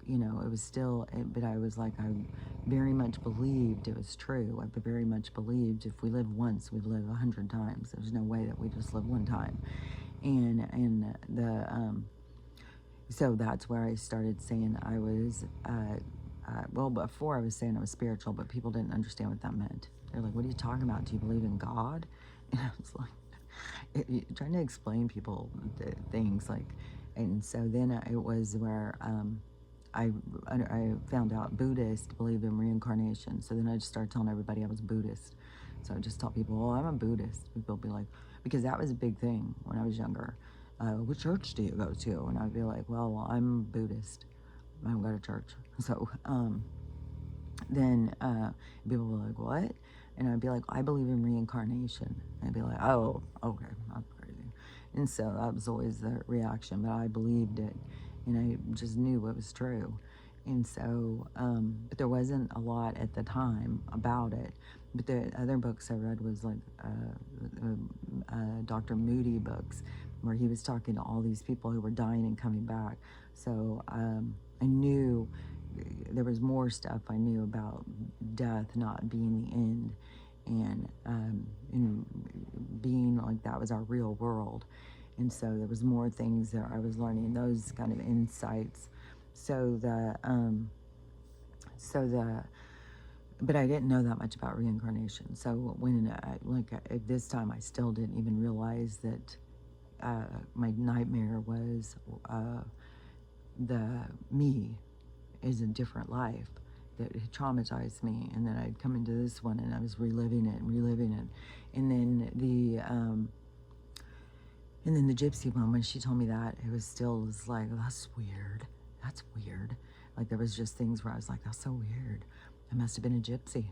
It was still, but I was like, I very much believed it was true. I very much believed if we live once, we'd live 100 times. There's no way that we just live one time. So that's where I started saying I was, well, before I was saying I was spiritual, but people didn't understand what that meant. They're like, what are you talking about? Do you believe in God? And I was like, trying to explain people things like, and so then it was where, I found out Buddhists believe in reincarnation. So then I just started telling everybody I was Buddhist. So I just tell people, oh, I'm a Buddhist. People would be like, because that was a big thing when I was younger. What church do you go to? And I'd be like, well, I'm Buddhist. I don't go to church. So then people were like, what? And I'd be like, I believe in reincarnation. And I'd be like, oh, okay, I'm crazy. And so that was always the reaction, but I believed it. And I just knew it was true. And so, but there wasn't a lot at the time about it. But the other books I read was like Dr. Moody books, where he was talking to all these people who were dying and coming back. So I knew there was more stuff I knew about death not being the end, and being like that was our real world. And so there was more things that I was learning, those kind of insights. But I didn't know that much about reincarnation. So when at this time, I still didn't even realize that my nightmare was the me is a different life that had traumatized me, and then I'd come into this one and I was reliving it, and then the gypsy one, when she told me that, it was like, oh, that's weird. Like there was just things where I was like, that's so weird. I must have been a gypsy.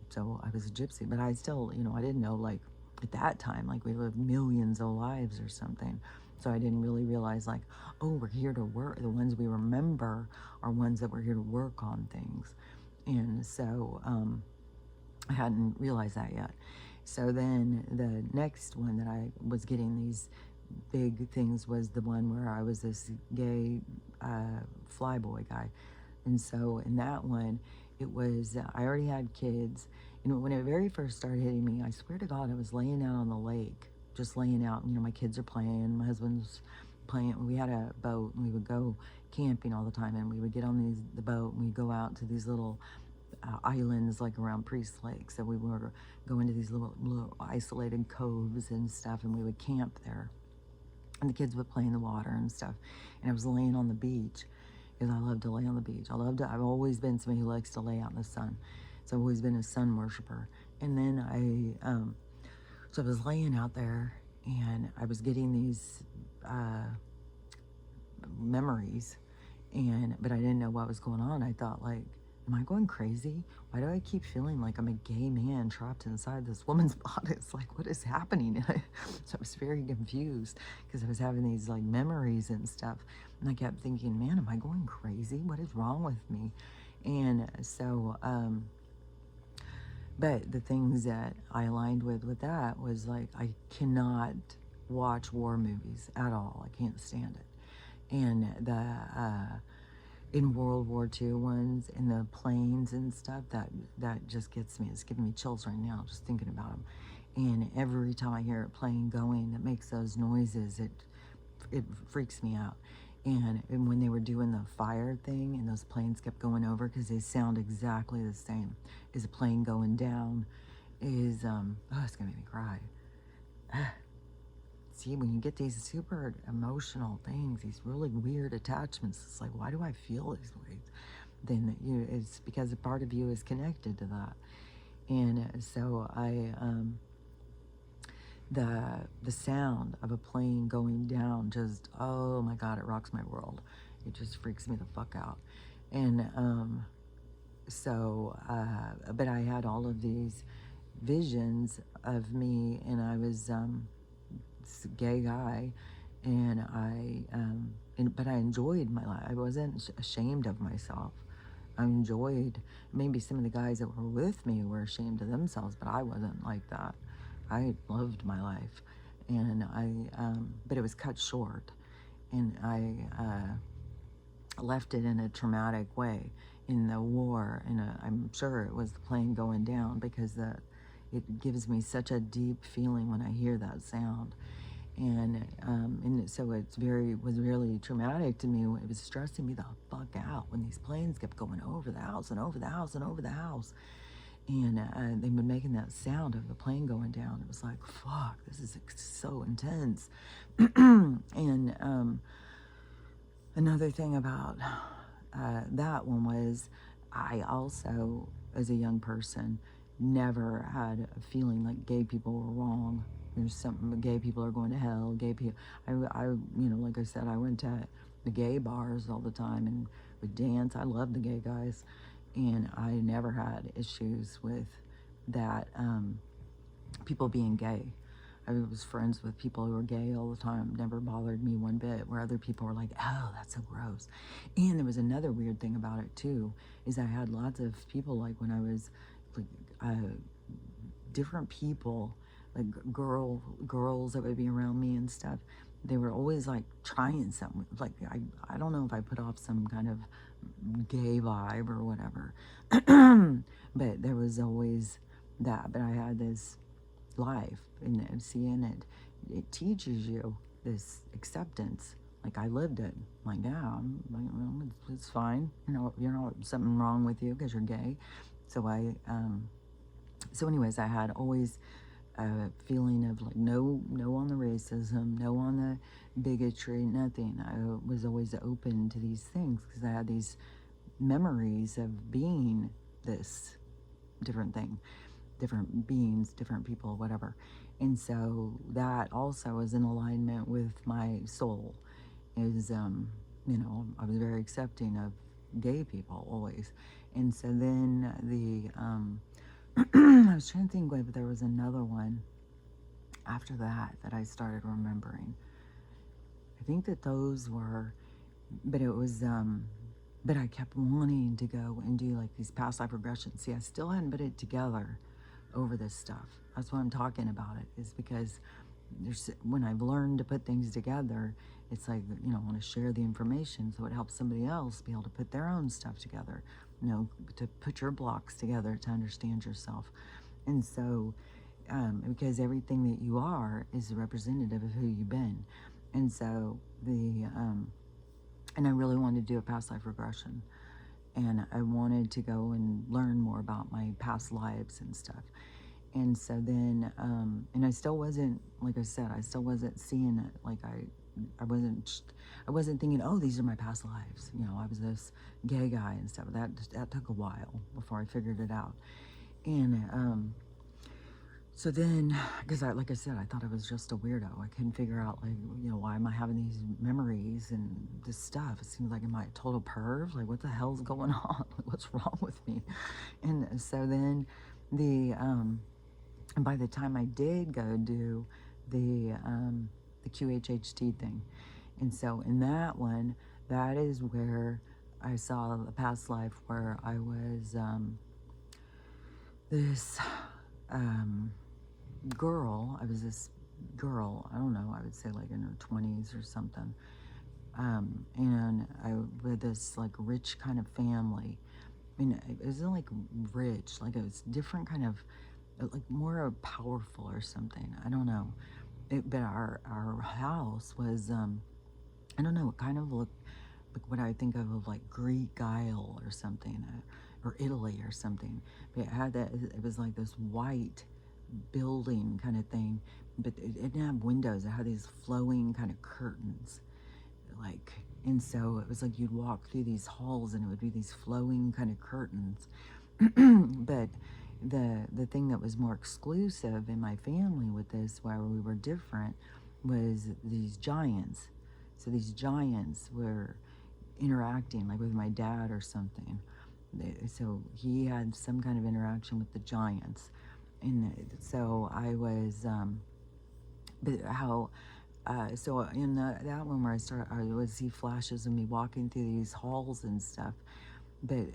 So I was a gypsy, but I still, I didn't know, like at that time, like we lived millions of lives or something. So I didn't really realize, like, oh, we're here to work. The ones we remember are ones that we're here to work on things. And so I hadn't realized that yet. So then the next one that I was getting these big things was the one where I was this gay flyboy guy. And so in that one, it was, I already had kids. You know, when it very first started hitting me, I swear to God, I was laying out on the lake, just laying out. You know, my kids are playing, my husband's playing. We had a boat, and we would go camping all the time, and we would get on the boat, and we'd go out to these little islands like around Priest Lake. So we were going to these little isolated coves and stuff, and we would camp there. And the kids would play in the water and stuff. And I was laying on the beach because I love to lay on the beach. I've always been somebody who likes to lay out in the sun. So I've always been a sun worshiper. And then so I was laying out there and I was getting these memories, but I didn't know what was going on. I thought, like, am I going crazy? Why do I keep feeling like I'm a gay man trapped inside this woman's bodice? Like, what is happening? So I was very confused because I was having these like memories and stuff. And I kept thinking, man, am I going crazy? What is wrong with me? And so, but the things that I aligned with that was like, I cannot watch war movies at all. I can't stand it. And in World War II ones and the planes and stuff, that just gets me. It's giving me chills right now just thinking about them. And every time I hear a plane going that makes those noises, it freaks me out. And when they were doing the fire thing and those planes kept going over, because they sound exactly the same as a plane going down, is oh, it's gonna make me cry. See, when you get these super emotional things, these really weird attachments, it's like, why do I feel these ways? Then it's because a part of you is connected to that. And so the sound of a plane going down just, oh my God, it rocks my world. It just freaks me the fuck out. And but I had all of these visions of me, and I was this gay guy, and but I enjoyed my life. I wasn't ashamed of myself. I enjoyed, maybe some of the guys that were with me were ashamed of themselves, but I wasn't like that. I loved my life, and but it was cut short, and I left it in a traumatic way in the war, and I'm sure it was the plane going down, because it gives me such a deep feeling when I hear that sound. And so was really traumatic to me. It was stressing me the fuck out when these planes kept going over the house and over the house and over the house. And they've been making that sound of the plane going down. It was like, fuck, this is so intense. And another thing about that one was, I also, as a young person, never had a feeling like gay people were wrong. There's something, gay people are going to hell. Gay people, like I said, I went to the gay bars all the time and would dance. I loved the gay guys, and I never had issues with that. People being gay. I was friends with people who were gay all the time. Never bothered me one bit, where other people were like, oh, that's so gross. And there was another weird thing about it too, is I had lots of people, like when I was like different people, like girls that would be around me and stuff. They were always like trying something. Like I don't know if I put off some kind of gay vibe or whatever, but there was always that. But I had this life, and seeing it teaches you this acceptance. Like, I lived it. Like, yeah, well, it's fine. You're not something wrong with you because you're gay. So so anyways, I had always a feeling of like, no on the racism, no on the bigotry, nothing. I was always open to these things because I had these memories of being this different thing, different beings, different people, whatever. And so that also is in alignment with my soul. Is I was very accepting of gay people always. And so then I was trying to think, but there was another one after that I started remembering. I think that those were, but it was, but I kept wanting to go and do like these past life regressions. See, I still hadn't put it together over this stuff. That's why I'm talking about it, is because when I've learned to put things together, it's like, I want to share the information so it helps somebody else be able to put their own stuff together, to put your blocks together to understand yourself. And so, because everything that you are is a representative of who you've been. And so and I really wanted to do a past life regression, and I wanted to go and learn more about my past lives and stuff. And so then, and I still wasn't, like I said, I still wasn't seeing it. Like I wasn't thinking, oh, these are my past lives. I was this gay guy and stuff. That took a while before I figured it out. And so then, because like I said, I thought I was just a weirdo. I couldn't figure out, like, why am I having these memories and this stuff? It seems like, am I a total perv? Like, what the hell's going on? Like, what's wrong with me? And so then and by the time I did go do the QHHT thing, and so in that one, that is where I saw a past life where I was this girl. I was this girl, I don't know, I would say like in her 20s or something. And I with this like rich kind of family. I mean, it wasn't like rich, like it was different kind of, like more powerful or something. I don't know. But our house was, I don't know, it kind of looked like what I think of like Greek Isle or something, or Italy or something. But it had that, it was like this white building kind of thing, but it didn't have windows. It had these flowing kind of curtains, like, and so it was like you'd walk through these halls and it would be these flowing kind of curtains. But the thing that was more exclusive in my family with this, where we were different, was these giants. So these giants were interacting like with my dad or something. So he had some kind of interaction with the giants. And so I was, but how, so in that one where I would see flashes of me walking through these halls and stuff, but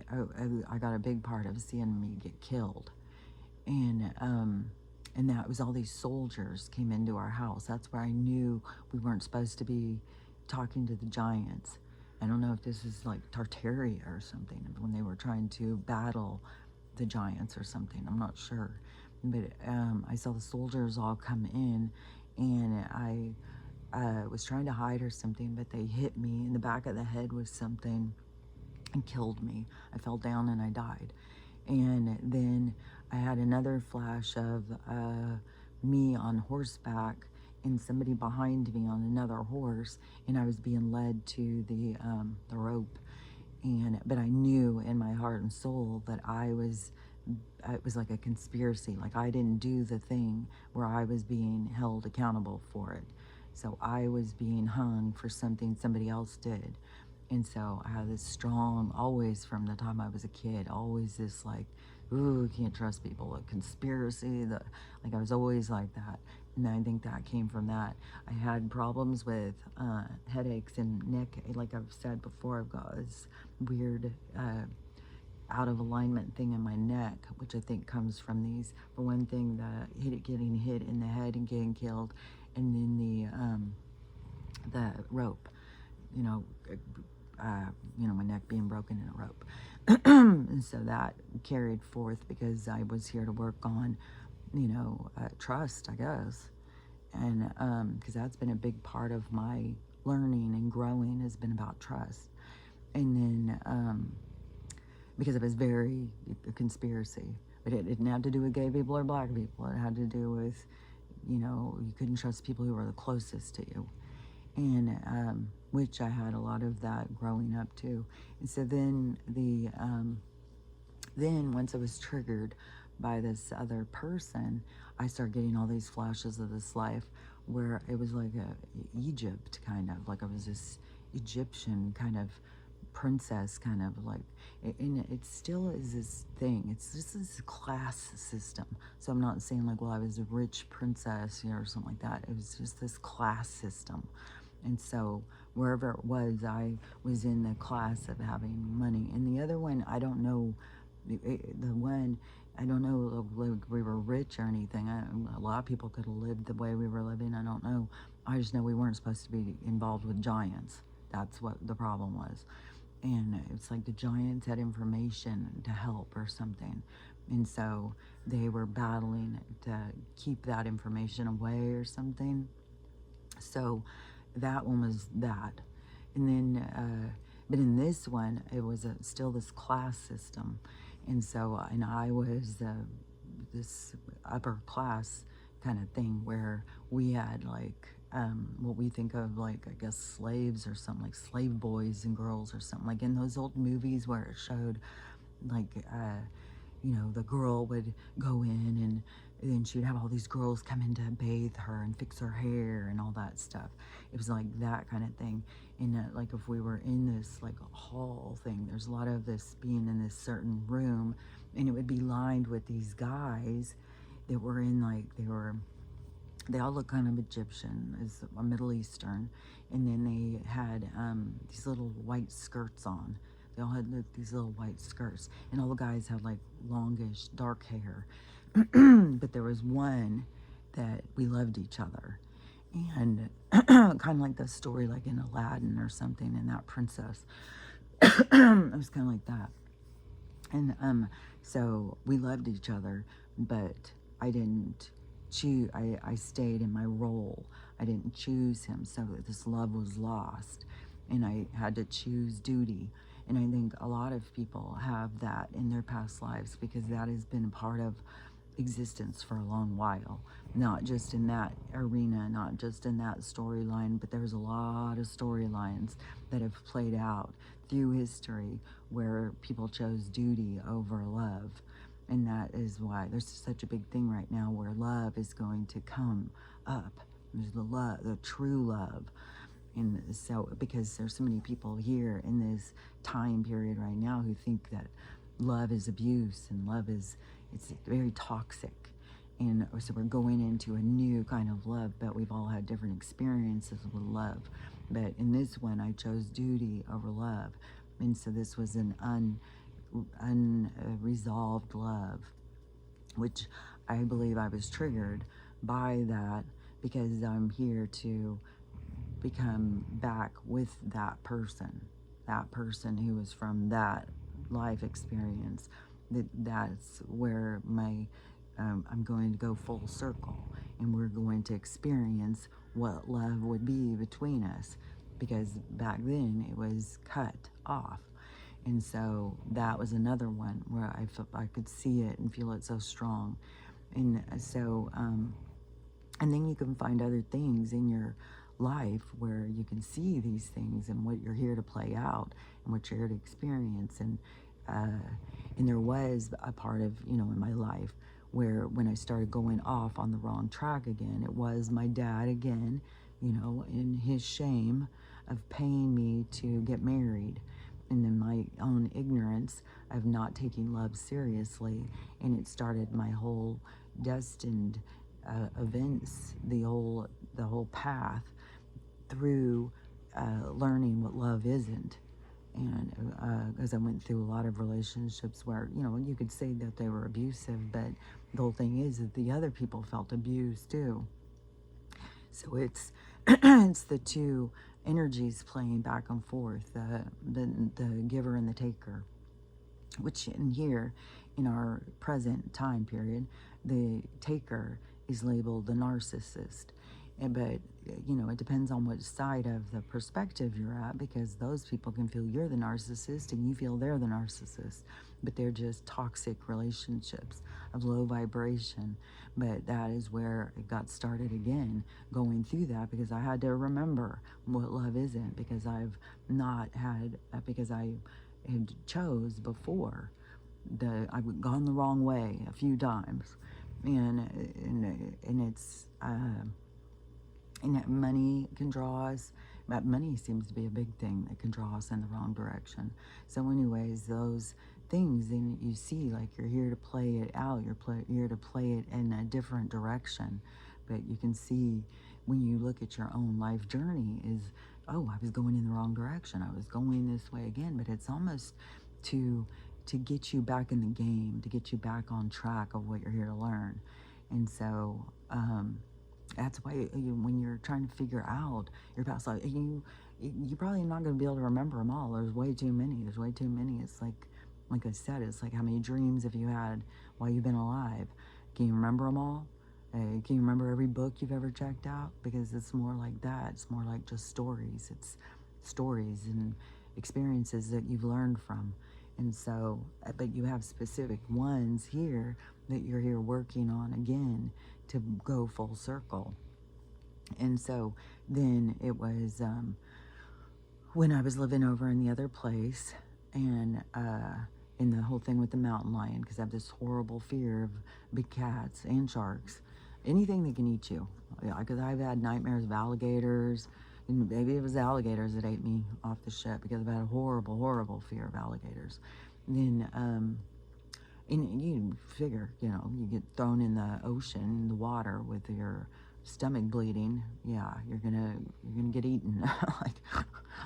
I got a big part of seeing me get killed. And that was all these soldiers came into our house. That's where I knew we weren't supposed to be talking to the giants. I don't know if this is like Tartaria or something, when they were trying to battle the giants or something. I'm not sure. But I saw the soldiers all come in, and I was trying to hide or something, but they hit me in the back of the head with something and killed me. I fell down and I died. And then I had another flash of me on horseback and somebody behind me on another horse, and I was being led to the rope. But I knew in my heart and soul that it was like a conspiracy. Like I didn't do the thing where I was being held accountable for it. So I was being hung for something somebody else did. And so I had this strong, always from the time I was a kid, always this like, ooh, can't trust people, a conspiracy. Like I was always like that. And I think that came from that. I had problems with headaches and neck. Like I've said before, I've got this weird out of alignment thing in my neck, which I think comes from these, for one thing, getting hit in the head and getting killed, and then the rope, you know, my neck being broken in a rope. And so that carried forth because I was here to work on, trust, I guess. And because that's been a big part of my learning and growing, has been about trust. And then because it was very a conspiracy, but it didn't have to do with gay people or black people. It had to do with, you couldn't trust people who were the closest to you. And which I had a lot of that growing up too. And so then then once I was triggered by this other person, I started getting all these flashes of this life where it was like Egypt, kind of like I was this Egyptian kind of princess, kind of like, and it still is this thing. It's just this class system. So I'm not saying like, well, I was a rich princess, or something like that. It was just this class system. And so wherever it was, I was in the class of having money. And the other one, I don't know, the one, I don't know, like we were rich or anything. A lot of people could have lived the way we were living. I don't know. I just know we weren't supposed to be involved with giants. That's what the problem was. And it's like the giants had information to help or something. And so they were battling to keep that information away or something. So that one was that. And then, but in this one, it was still this class system. And so, and I was this upper class kind of thing where we had like what we think of like, I guess, slaves or something, like slave boys and girls or something, like in those old movies where it showed like the girl would go in and then she'd have all these girls come in to bathe her and fix her hair and all that stuff. It was like that kind of thing. And like if we were in this like hall thing, there's a lot of this being in this certain room, and it would be lined with these guys that were in like they all look kind of Egyptian, is Middle Eastern, and then they had these little white skirts on. They all had these little white skirts, and all the guys had like longish dark hair. But there was one that we loved each other, and kind of like the story like in Aladdin or something, and that princess. It was kind of like that. And so we loved each other, but I didn't choose. I stayed in my role. I didn't choose him, so this love was lost, and I had to choose duty. And I think a lot of people have that in their past lives because that has been a part of existence for a long while, not just in that arena, not just in that storyline, but there's a lot of storylines that have played out through history where people chose duty over love. And that is why there's such a big thing right now where love is going to come up. There's the love, the true love. And so, because there's so many people here in this time period right now who think that love is abuse and love is, it's very toxic. And so we're going into a new kind of love, but we've all had different experiences with love. But in this one, I chose duty over love. And so this was an unresolved love, which I believe I was triggered by that because I'm here to become back with that person who was from that life experience. That's where my I'm going to go full circle, and we're going to experience what love would be between us, because back then it was cut off. And so that was another one where I felt I could see it and feel it so strong. And so and then you can find other things in your life where you can see these things and what you're here to play out and what you're here to experience. And there was a part of, in my life where when I started going off on the wrong track again, it was my dad again, in his shame of paying me to get married. And then my own ignorance of not taking love seriously. And it started my whole destined events, the whole path through learning what love isn't. And as I went through a lot of relationships where, you could say that they were abusive, but the whole thing is that the other people felt abused too. So it's it's the two energies playing back and forth, the giver and the taker, which in here, in our present time period, the taker is labeled the narcissist. But, it depends on which side of the perspective you're at, because those people can feel you're the narcissist and you feel they're the narcissist. But they're just toxic relationships of low vibration. But that is where it got started again, going through that, because I had to remember what love isn't, because I've not had, because I had chose before. I've gone the wrong way a few times. And it's... and money can draw us, but money seems to be a big thing that can draw us in the wrong direction. So anyways, those things, then you see, like, you're here to play it out, you're here to play it in a different direction, but you can see when you look at your own life journey is, oh, I was going in the wrong direction. I was going this way again. But it's almost to get you back in the game, to get you back on track of what you're here to learn. And so that's why when you're trying to figure out your past life, you're probably not going to be able to remember them all. There's way too many. There's way too many. It's like I said, it's like how many dreams have you had while you've been alive? Can you remember them all? Can you remember every book you've ever checked out? Because it's more like that. It's more like just stories. It's stories and experiences that you've learned from. And so, but you have specific ones here that you're here working on again to go full circle. And so then it was when I was living over in the other place, and in the whole thing with the mountain lion, because I have this horrible fear of big cats and sharks, anything that can eat you. Because I've had nightmares of alligators, and maybe it was alligators that ate me off the ship, because I've had a horrible, horrible fear of alligators. And then, and you figure, you get thrown in the ocean, in the water with your stomach bleeding, yeah, you're gonna get eaten. Like,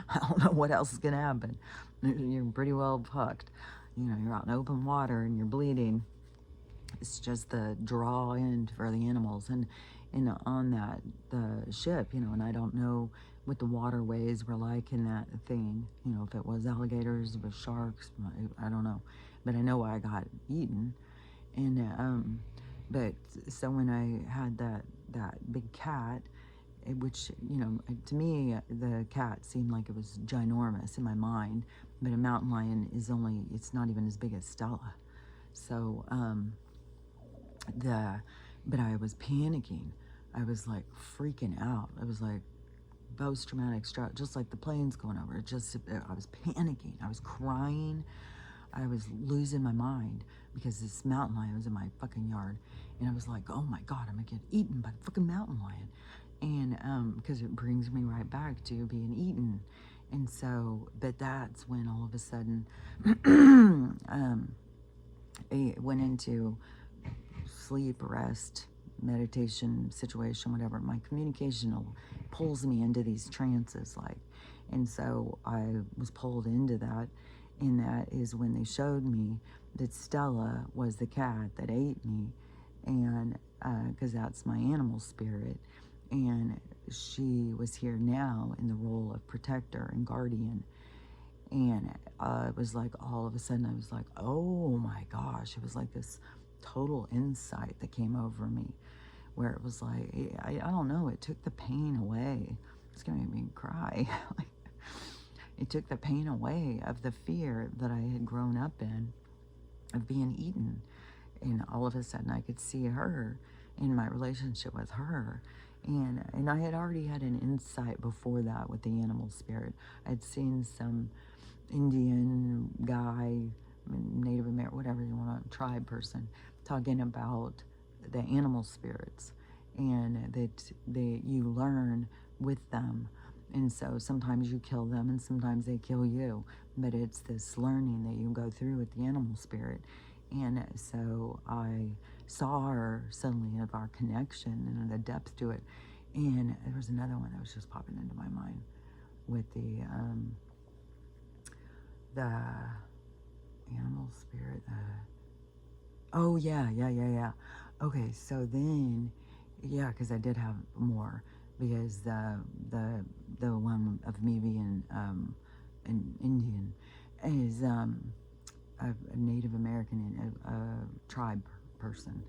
I don't know what else is gonna happen. You're pretty well fucked. You're out in open water and you're bleeding. It's just the draw in for the animals. And on the ship, and I don't know what the waterways were like in that thing. If it was alligators, if it was sharks, I don't know. But I know I got eaten. And but so when I had that big cat, which, to me, the cat seemed like it was ginormous in my mind, but a mountain lion it's not even as big as Stella. So but I was panicking. I was like freaking out. I was like post-traumatic stress, just like the planes going over. I was panicking. I was crying. I was losing my mind because this mountain lion was in my fucking yard. And I was like, oh my God, I'm gonna get eaten by the fucking mountain lion. And because it brings me right back to being eaten. And so, but that's when all of a sudden I went into sleep, rest, meditation situation, whatever. My communication pulls me into these trances, and so I was pulled into that. And that is when they showed me that Stella was the cat that ate me, and because that's my animal spirit, and she was here now in the role of protector and guardian. And it was like all of a sudden I was like, oh my gosh, it was like this total insight that came over me, where it was like, I don't know, it took the pain away. It's gonna make me cry. It took the pain away of the fear that I had grown up in of being eaten. And all of a sudden I could see her in my relationship with her. And I had already had an insight before that with the animal spirit. I'd seen some Indian guy, Native American, whatever you want, tribe person, talking about the animal spirits, and that you learn with them. And so sometimes you kill them and sometimes they kill you, but it's this learning that you go through with the animal spirit. And so I saw her suddenly, of our connection and the depth to it. And there was another one that was just popping into my mind with the animal spirit. Oh yeah. Okay, so then, yeah, because I did have more, because the one of me being an Indian is a Native American tribe person,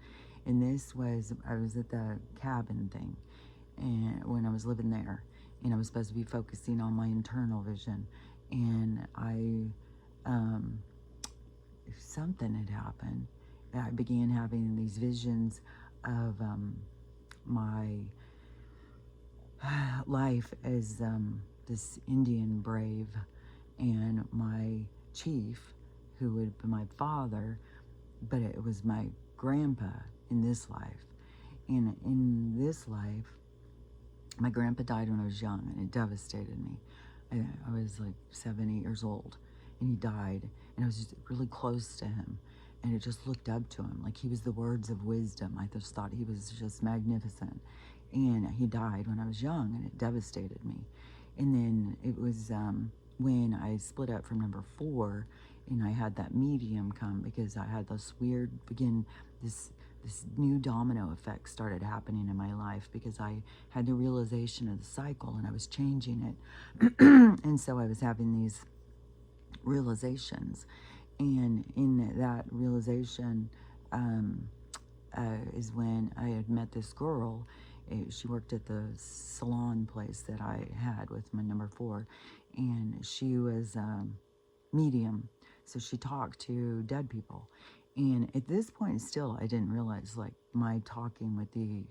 and I was at the cabin thing, and when I was living there, and I was supposed to be focusing on my internal vision, and something had happened. I began having these visions of my life as this Indian brave, and my chief, who would be my father, but it was my grandpa in this life. And in this life, my grandpa died when I was young, and it devastated me. I was like 7, 8 years old, and he died, and I was just really close to him, and I just looked up to him like he was the words of wisdom. I just thought he was just magnificent. and he died when I was young, and it devastated me. And then it was when I split up from number four, and I had that medium come, because I had this weird this new domino effect started happening in my life, because I had the realization of the cycle and I was changing it. And so I was having these realizations, and in that realization, um, is when I had met this girl. She worked at the salon place that I had with my number four, and she was medium, so she talked to dead people. And at this point, still, I didn't realize, like, my talking with the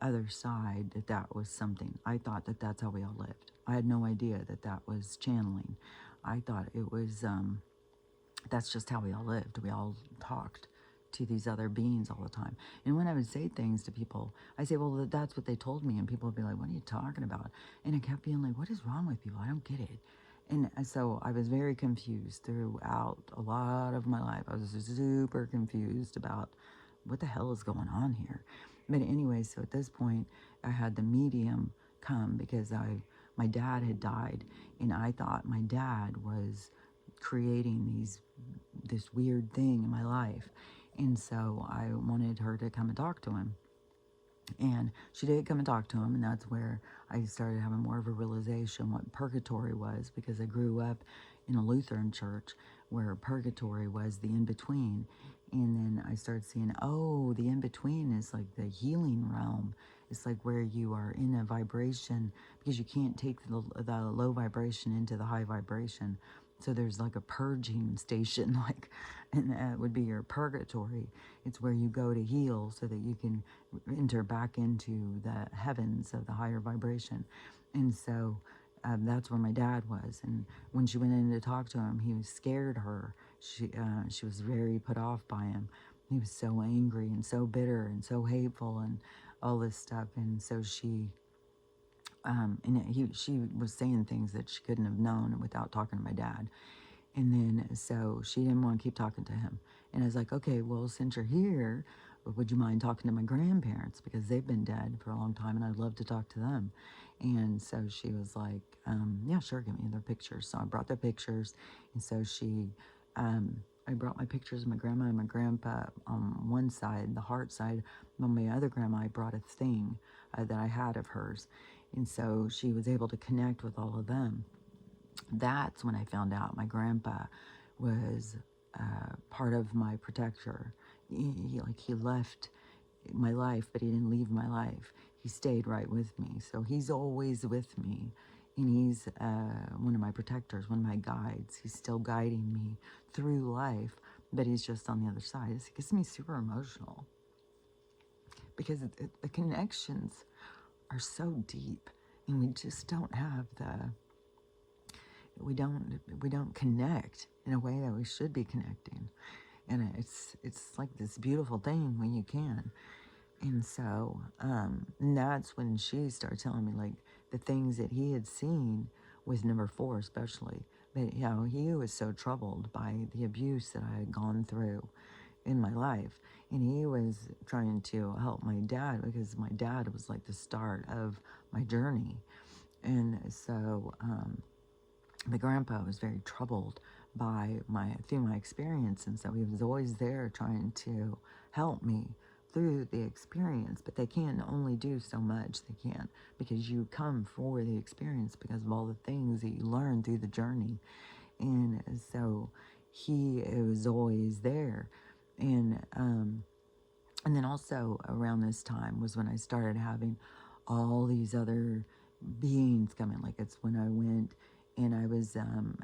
other side, that was something. I thought that that's how we all lived. I had no idea that that was channeling. I thought it was that's just how we all lived. We all talked to these other beings all the time. And when I would say things to people, I say, well, that's what they told me. And people would be like, what are you talking about? And I kept being like, what is wrong with people? I don't get it. And so I was very confused throughout a lot of my life. I was super confused about what the hell is going on here. But anyway, so at this point, I had the medium come, because my dad had died, and I thought my dad was creating this weird thing in my life. And so I wanted her to come and talk to him. And she did come and talk to him, and that's where I started having more of a realization what purgatory was, because I grew up in a Lutheran church where purgatory was the in-between. And then I started seeing, oh, the in-between is like the healing realm. It's like where you are in a vibration, because you can't take the low vibration into the high vibration. So there's like a purging station, like, and that would be your purgatory. It's where you go to heal so that you can enter back into the heavens of the higher vibration. And so that's where my dad was. And when she went in to talk to him, he was scared her. She was very put off by him. He was so angry and so bitter and so hateful and all this stuff. And so she was saying things that she couldn't have known without talking to my dad. And then, so she didn't want to keep talking to him. And I was like, okay, well, since you're here, would you mind talking to my grandparents? Because they've been dead for a long time, and I'd love to talk to them. And so she was like, yeah, sure, give me their pictures. So I brought their pictures. And so I brought my pictures of my grandma and my grandpa on one side, the heart side. On my other grandma, I brought a thing that I had of hers. And so she was able to connect with all of them. That's when I found out my grandpa was part of my protector. He left my life, but he didn't leave my life. He stayed right with me. So he's always with me. And he's one of my protectors, one of my guides. He's still guiding me through life, but he's just on the other side. It gets me super emotional, because the connections are so deep, and we just don't have we don't connect in a way that we should be connecting. And it's like this beautiful thing when you can. And so and that's when she started telling me, like, the things that he had seen with number four especially. But he was so troubled by the abuse that I had gone through in my life, and he was trying to help my dad, because my dad was like the start of my journey. And so my grandpa was very troubled by through my experience, and so he was always there trying to help me through the experience. But they can only do so much. They can't, because you come for the experience because of all the things that you learn through the journey. And so he was always there. And then also around this time was when I started having all these other beings coming. Like, it's when I went and I was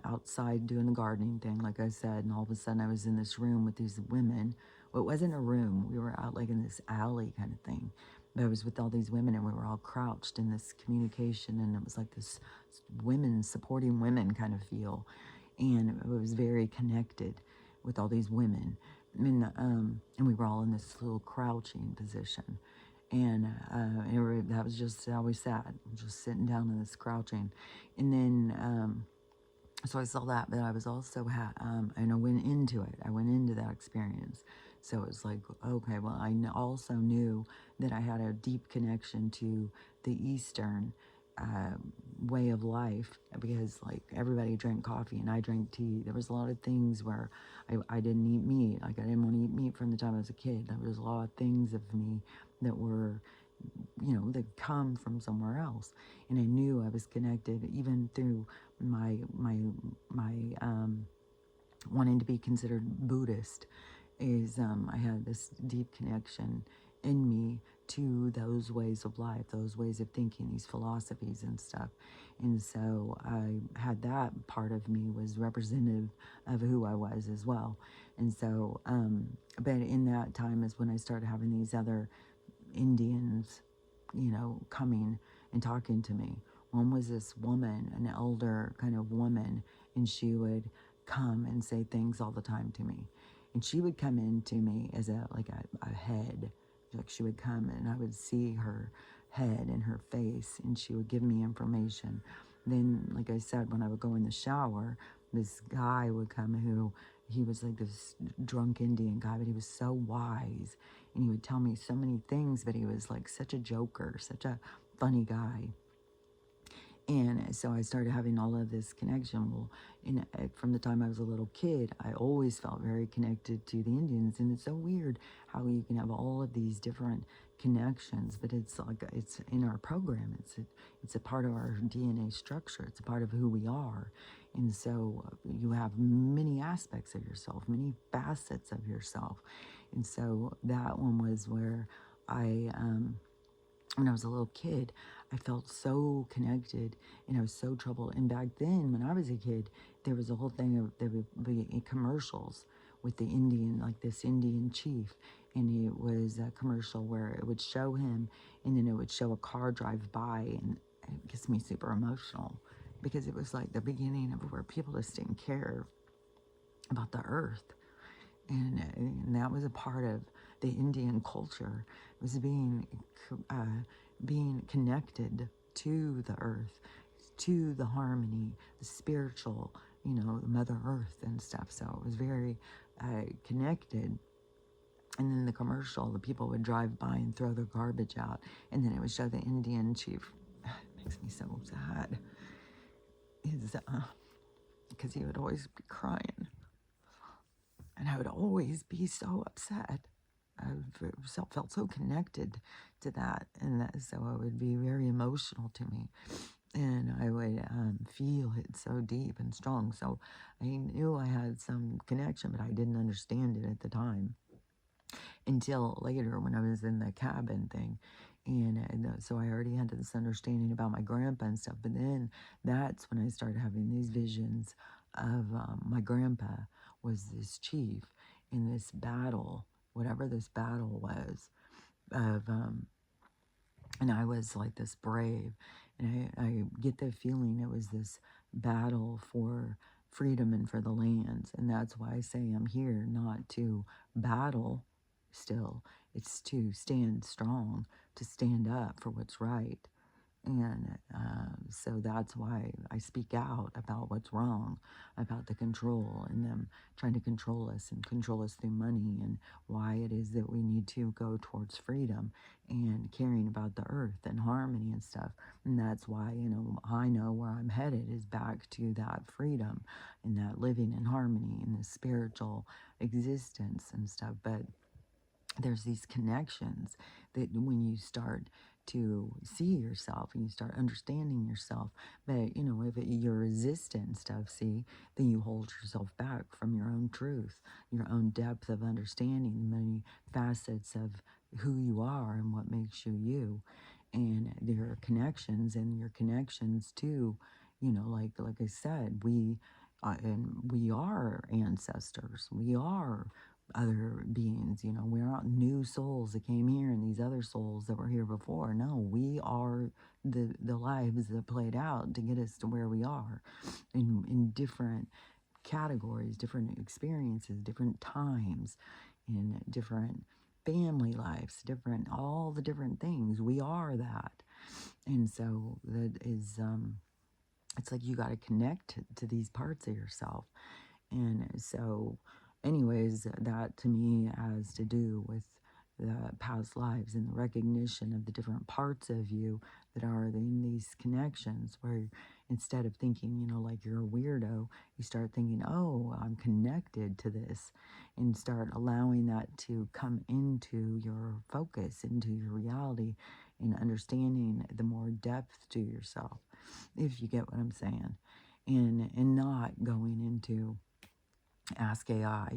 outside doing the gardening thing, like I said, and all of a sudden I was in this room with these women. Well, it wasn't a room. We were out like in this alley kind of thing. But I was with all these women, and we were all crouched in this communication, and it was like this women supporting women kind of feel. And it was very connected with all these women. And we were all in this little crouching position. And that was just how we sat, just sitting down in this crouching. And then, so I saw that, but I was also, and I went into it. I went into that experience So it's like, okay, well, also knew that I had a deep connection to the Eastern uh, way of life because, like, everybody drank coffee and I drank tea. There was a lot of things where I didn't eat meat. Like, I didn't want to eat meat from the time I was a kid. There was a lot of things of me that were, that come from somewhere else. And I knew I was connected even through my wanting to be considered Buddhist is I had this deep connection in me to those ways of life, those ways of thinking, these philosophies and stuff. And so I had that part of me was representative of who I was as well. And so, but in that time is when I started having these other Indians, coming and talking to me. One was this woman, an elder kind of woman, and she would come and say things all the time to me. And she would come in to me as a head. Like, she would come and I would see her head and her face, and she would give me information. Then, like I said, when I would go in the shower, this guy would come who he was like this drunk Indian guy, but he was so wise and he would tell me so many things, but he was like such a joker, such a funny guy. And so I started having all of this connection. Well, from the time I was a little kid, I always felt very connected to the Indians. And it's so weird how you can have all of these different connections, but it's like it's in our program. It's a part of our DNA structure. It's a part of who we are. And so you have many aspects of yourself, many facets of yourself. And so that one was where when I was a little kid, I felt so connected and I was so troubled. And back then, when I was a kid, there was a whole thing of there would be commercials with the Indian, like this Indian chief. And it was a commercial where it would show him and then it would show a car drive by. And it gets me super emotional because it was like the beginning of where people just didn't care about the earth. And that was a part of the Indian culture, was being connected to the earth, to the harmony, the spiritual, the Mother Earth and stuff. So it was very connected. And then the commercial, the people would drive by and throw their garbage out, and then it would show the Indian chief. It makes me so sad. Is because he would always be crying. And I would always be so upset. I felt so connected to that. And so it would be very emotional to me. And I would feel it so deep and strong. So I knew I had some connection, but I didn't understand it at the time until later when I was in the cabin thing. And so I already had this understanding about my grandpa and stuff. But then that's when I started having these visions of my grandpa was this chief in this battle, whatever this battle was, of and I was like this brave. And I get the feeling it was this battle for freedom and for the lands. And that's why I say I'm here not to battle still. It's to stand strong, to stand up for what's right. And so that's why I speak out about what's wrong, about the control and them trying to control us and control us through money, and why it is that we need to go towards freedom and caring about the earth and harmony and stuff. And that's why, I know where I'm headed is back to that freedom and that living in harmony and the spiritual existence and stuff. But there's these connections that when you start to see yourself and you start understanding yourself, but if you're resistant and stuff, see, then you hold yourself back from your own truth, your own depth of understanding, the many facets of who you are and what makes you you, and your connections to, like I said, we are ancestors, we are other beings. We're not new souls that came here and these other souls that were here before. No, we are the lives that played out to get us to where we are in different categories, different experiences, different times, in different family lives, all the different things. We are that. And so that is, it's like you got to connect to these parts of yourself. And so anyways, that to me has to do with the past lives and the recognition of the different parts of you that are in these connections, where instead of thinking, like you're a weirdo, you start thinking, oh, I'm connected to this, and start allowing that to come into your focus, into your reality, and understanding the more depth to yourself, if you get what I'm saying, and not going into ask AI,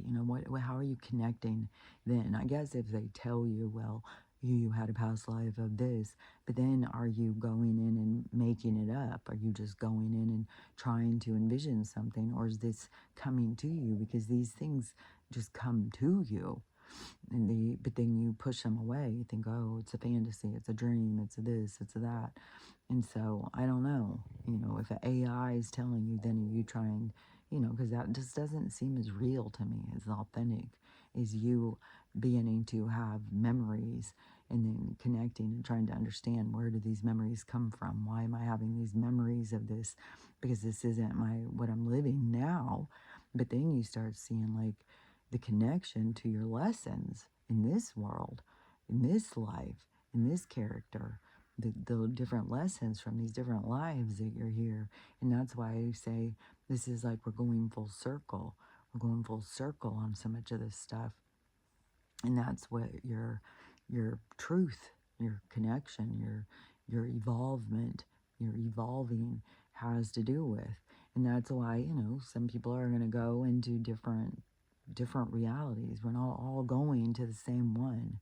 how are you connecting then? I guess if they tell you, well, you had a past life of this, but then are you going in and making it up? Are you just going in and trying to envision something? Or is this coming to you? Because these things just come to you. But then you push them away. You think, oh, it's a fantasy, it's a dream, it's a this, it's a that. And so I don't know, if an AI is telling you, then you try and, because that just doesn't seem as real to me, as authentic as you beginning to have memories and then connecting and trying to understand, where do these memories come from? Why am I having these memories of this? Because this isn't what I'm living now. But then you start seeing like the connection to your lessons in this world, in this life, in this character, the different lessons from these different lives that you're here. And that's why I say this is like we're going full circle. We're going full circle on so much of this stuff. And that's what your truth, your connection, your evolvement, your evolving has to do with. And that's why, some people are going to go into different realities. We're not all going to the same one.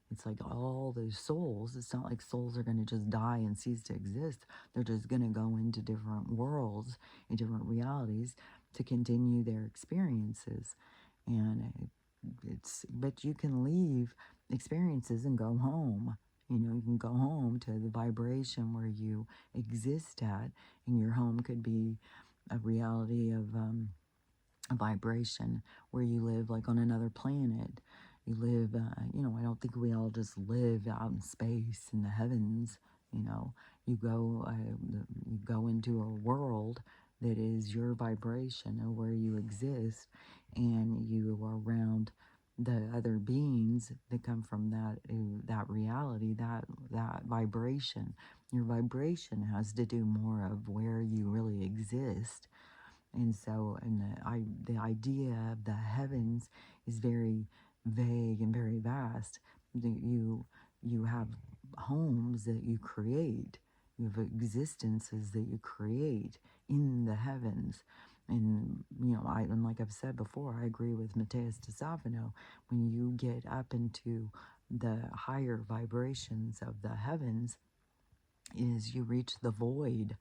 It's like all those souls, it's not like souls are going to just die and cease to exist. They're just going to go into different worlds and different realities to continue their experiences. And but you can leave experiences and go home. You can go home to the vibration where you exist at, and your home could be a reality of a vibration where you live like on another planet. You live, I don't think we all just live out in space in the heavens. You know, you go into a world that is your vibration of where you exist, and you are around the other beings that come from that reality, that vibration. Your vibration has to do more of where you really exist. And so, the idea of the heavens is very vague and very vast. You have homes that you create. You have existences that you create in the heavens. And, and like I've said before, I agree with Matthias de Savino. When you get up into the higher vibrations of the heavens, is you reach the void.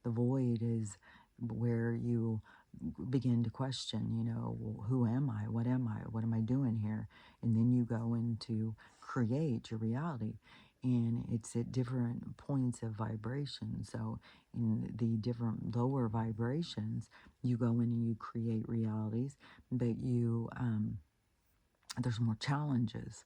The void is where you begin to question, well, who am I? What am I? What am I doing here? And then you go into create your reality. And it's at different points of vibration. So in the different lower vibrations, you go in and you create realities, but there's more challenges.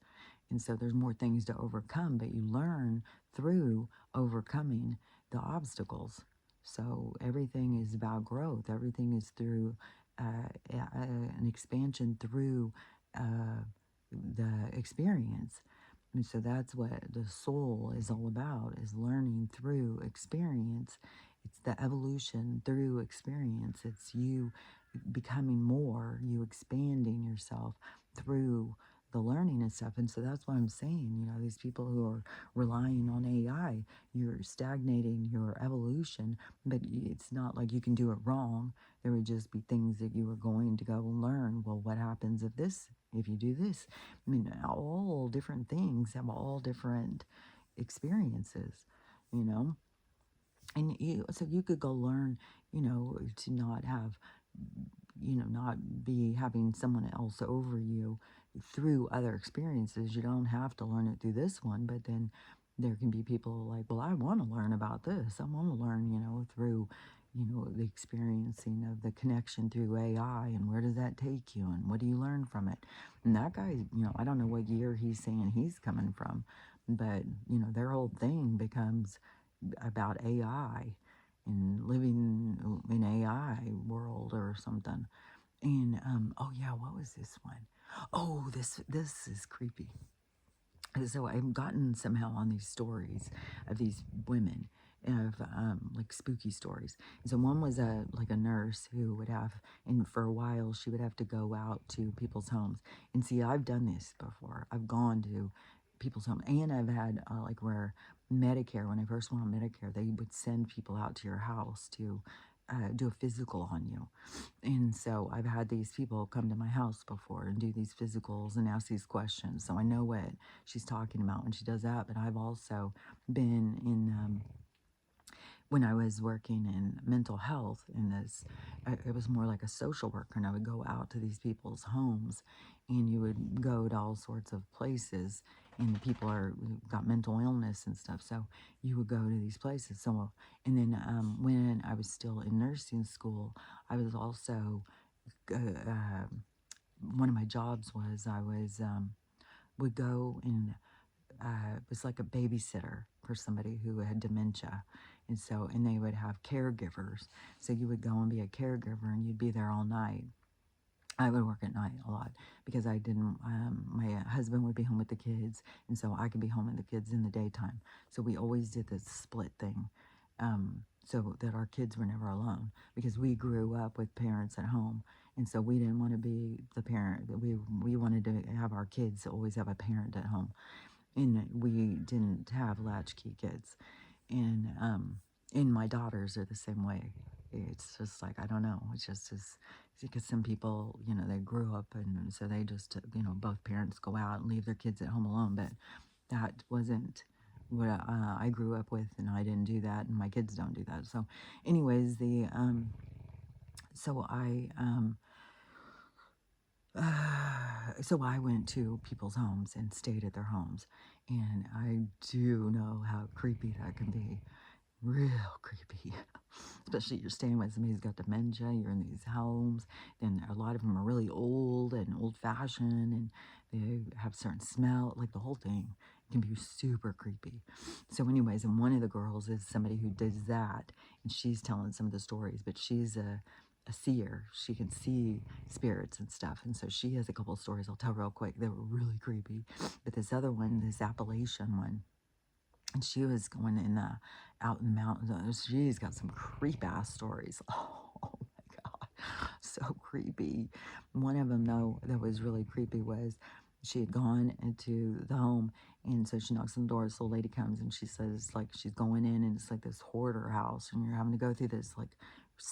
And so there's more things to overcome, but you learn through overcoming the obstacles. So everything is about growth. Everything is through an expansion through the experience. And so that's what the soul is all about, is learning through experience. It's the evolution through experience. It's you becoming more, you expanding yourself through the learning and stuff. And so that's what I'm saying, these people who are relying on AI, you're stagnating your evolution, but it's not like you can do it wrong. There would just be things that you are going to go learn. Well, what happens if you do this? I mean, all different things have all different experiences, you know? And so you could go learn, to not have, not be having someone else over you through other experiences. You don't have to learn it through this one, but then there can be people like, well, I want to learn about this. I want to learn, through, the experiencing of the connection through AI, and where does that take you, and what do you learn from it? And that guy, I don't know what year he's saying he's coming from, but, their whole thing becomes about AI and living in AI world or something. And oh yeah, what was this one? Oh, this is creepy. So I've gotten somehow on these stories of these women of like spooky stories. And so one was a like a nurse who would have, and for a while she would have to go out to people's homes. And see, I've done this before. I've gone to people's home, and I've had like where Medicare, when I first went on Medicare, they would send people out to your house to do a physical on you. And so I've had these people come to my house before and do these physicals and ask these questions. So I know what she's talking about when she does that. But I've also been in, when I was working in mental health in this, it was more like a social worker. And I would go out to these people's homes, and you would go to all sorts of places, and the people are got mental illness and stuff. So you would go to these places. So, and then when I was still in nursing school, I was also one of my jobs was I was would go and was like a babysitter for somebody who had dementia, and so and they would have caregivers. So you would go and be a caregiver, and you'd be there all night. I would work at night a lot because I didn't. My husband would be home with the kids, and so I could be home with the kids in the daytime. So we always did this split thing, so that our kids were never alone because we grew up with parents at home, and so we didn't want to be the parent. We wanted to have our kids always have a parent at home, and we didn't have latchkey kids, and my daughters are the same way. It's just like I don't know. It's just as because some people, they grew up and so they just, both parents go out and leave their kids at home alone. But that wasn't what I grew up with, and I didn't do that, and my kids don't do that. So, anyways, so so I went to people's homes and stayed at their homes, and I do know how creepy that can be. Real creepy. Especially you're staying with somebody who's got dementia, you're in these homes, and a lot of them are really old and old fashioned, and they have certain smell, like the whole thing can be super creepy. So, anyways, and one of the girls is somebody who does that, and she's telling some of the stories, but she's a seer. She can see spirits and stuff. And so she has a couple of stories I'll tell real quick. They were really creepy. But this other one, this Appalachian one, and she was going in the out in the mountains. She's got some creep ass stories. Oh my god, so creepy. One of them though that was really creepy was she had gone into the home, and so she knocks on the door. This little lady comes and she says like she's going in, and it's like this hoarder house, and you're having to go through this like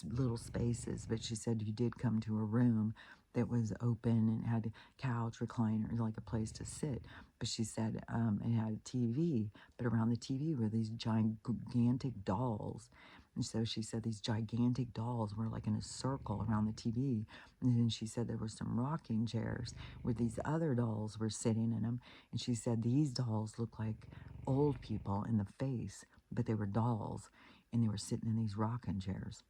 little spaces. But she said you did come to a room that was open and had a couch, recliner, like a place to sit. But she said it had a TV, but around the TV were these gigantic dolls. And so she said these gigantic dolls were like in a circle around the TV. And then she said there were some rocking chairs where these other dolls were sitting in them. And she said these dolls looked like old people in the face, but they were dolls, and they were sitting in these rocking chairs.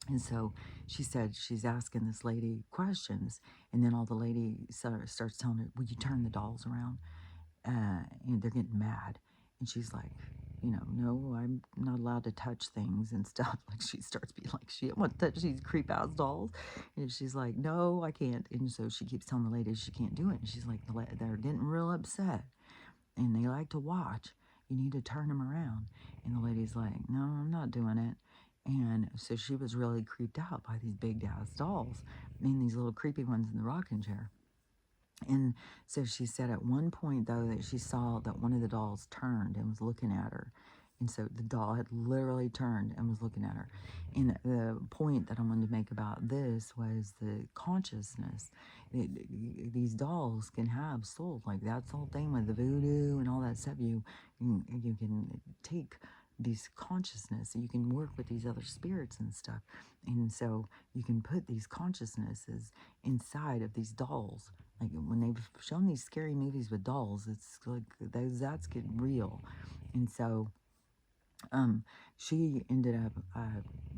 And so she said she's asking this lady questions, and then all the lady starts telling her, "Will you turn the dolls around?" And they're getting mad, and she's like, "No, I'm not allowed to touch things and stuff." Like she starts being like, "She don't want to touch these creep ass dolls," and she's like, "No, I can't." And so she keeps telling the lady she can't do it, and she's like, "They're getting real upset, and they like to watch. You need to turn them around." And the lady's like, "No, I'm not doing it." And so she was really creeped out by these big ass dolls. I mean, these little creepy ones in the rocking chair. And so she said at one point, though, that she saw that one of the dolls turned and was looking at her. And so the doll had literally turned and was looking at her. And the point that I wanted to make about this was the consciousness. These dolls can have souls. Like that's the whole thing with the voodoo and all that stuff. You can take these consciousness. You can work with these other spirits and stuff. And so you can put these consciousnesses inside of these dolls. Like when they've shown these scary movies with dolls, it's like that's getting real. And so um, she ended up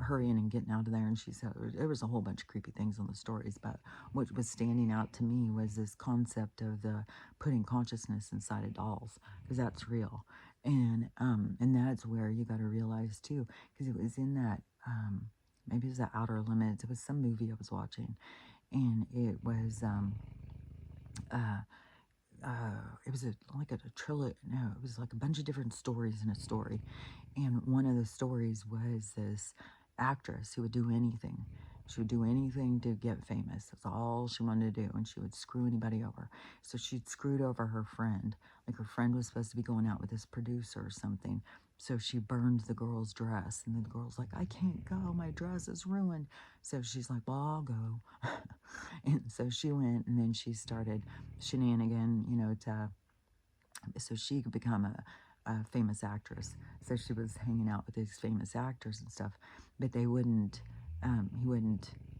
hurrying and getting out of there, and she said there was a whole bunch of creepy things on the stories, but what was standing out to me was this concept of the putting consciousness inside of dolls, because that's real. And that's where you got to realize too, because it was in that maybe it was the Outer Limits. It was some movie I was watching, and uh, it was like a trilogy. No, it was like a bunch of different stories in a story. And one of the stories was this actress who would do anything. She would do anything to get famous. That's all she wanted to do. And she would screw anybody over. So she'd screwed over her friend. Like her friend was supposed to be going out with this producer or something. So she burned the girl's dress. And then the girl's like, I can't go. My dress is ruined. So she's like, well, I'll go. And so she went, and then she started shenanigan, so she could become a famous actress. So she was hanging out with these famous actors and stuff, but he wouldn't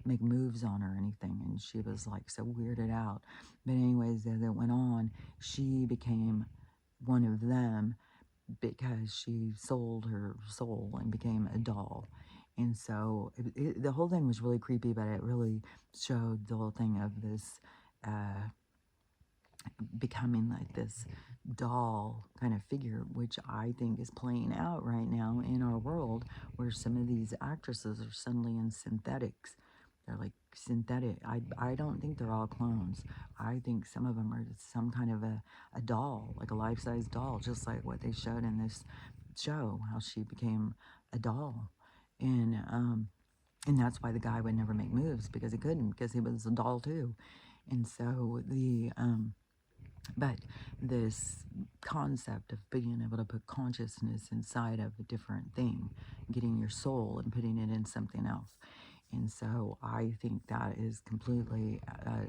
make moves on her or anything, and she was like so weirded out. But anyways, as it went on, she became one of them because she sold her soul and became a doll. And so the whole thing was really creepy, but it really showed the whole thing of this uh, becoming like this doll kind of figure, which I think is playing out right now in our world, where some of these actresses are suddenly in synthetics. They're like synthetic. I don't think they're all clones. I think some of them are some kind of a doll, like a life-size doll, just like what they showed in this show, how she became a doll. And that's why the guy would never make moves, because he couldn't, because he was a doll too. And so but this concept of being able to put consciousness inside of a different thing, getting your soul and putting it in something else. And so I think that is completely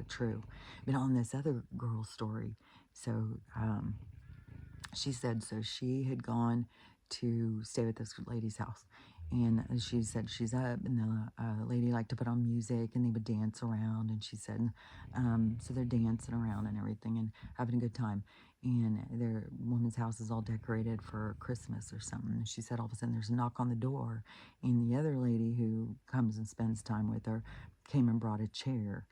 true. But on this other girl's story, so she said, so she had gone to stay with this lady's house. And she said she's up, and the lady liked to put on music, and they would dance around. And she said, so they're dancing around and everything and having a good time. And their woman's house is all decorated for Christmas or something. And she said all of a sudden there's a knock on the door, and the other lady who comes and spends time with her came and brought a chair.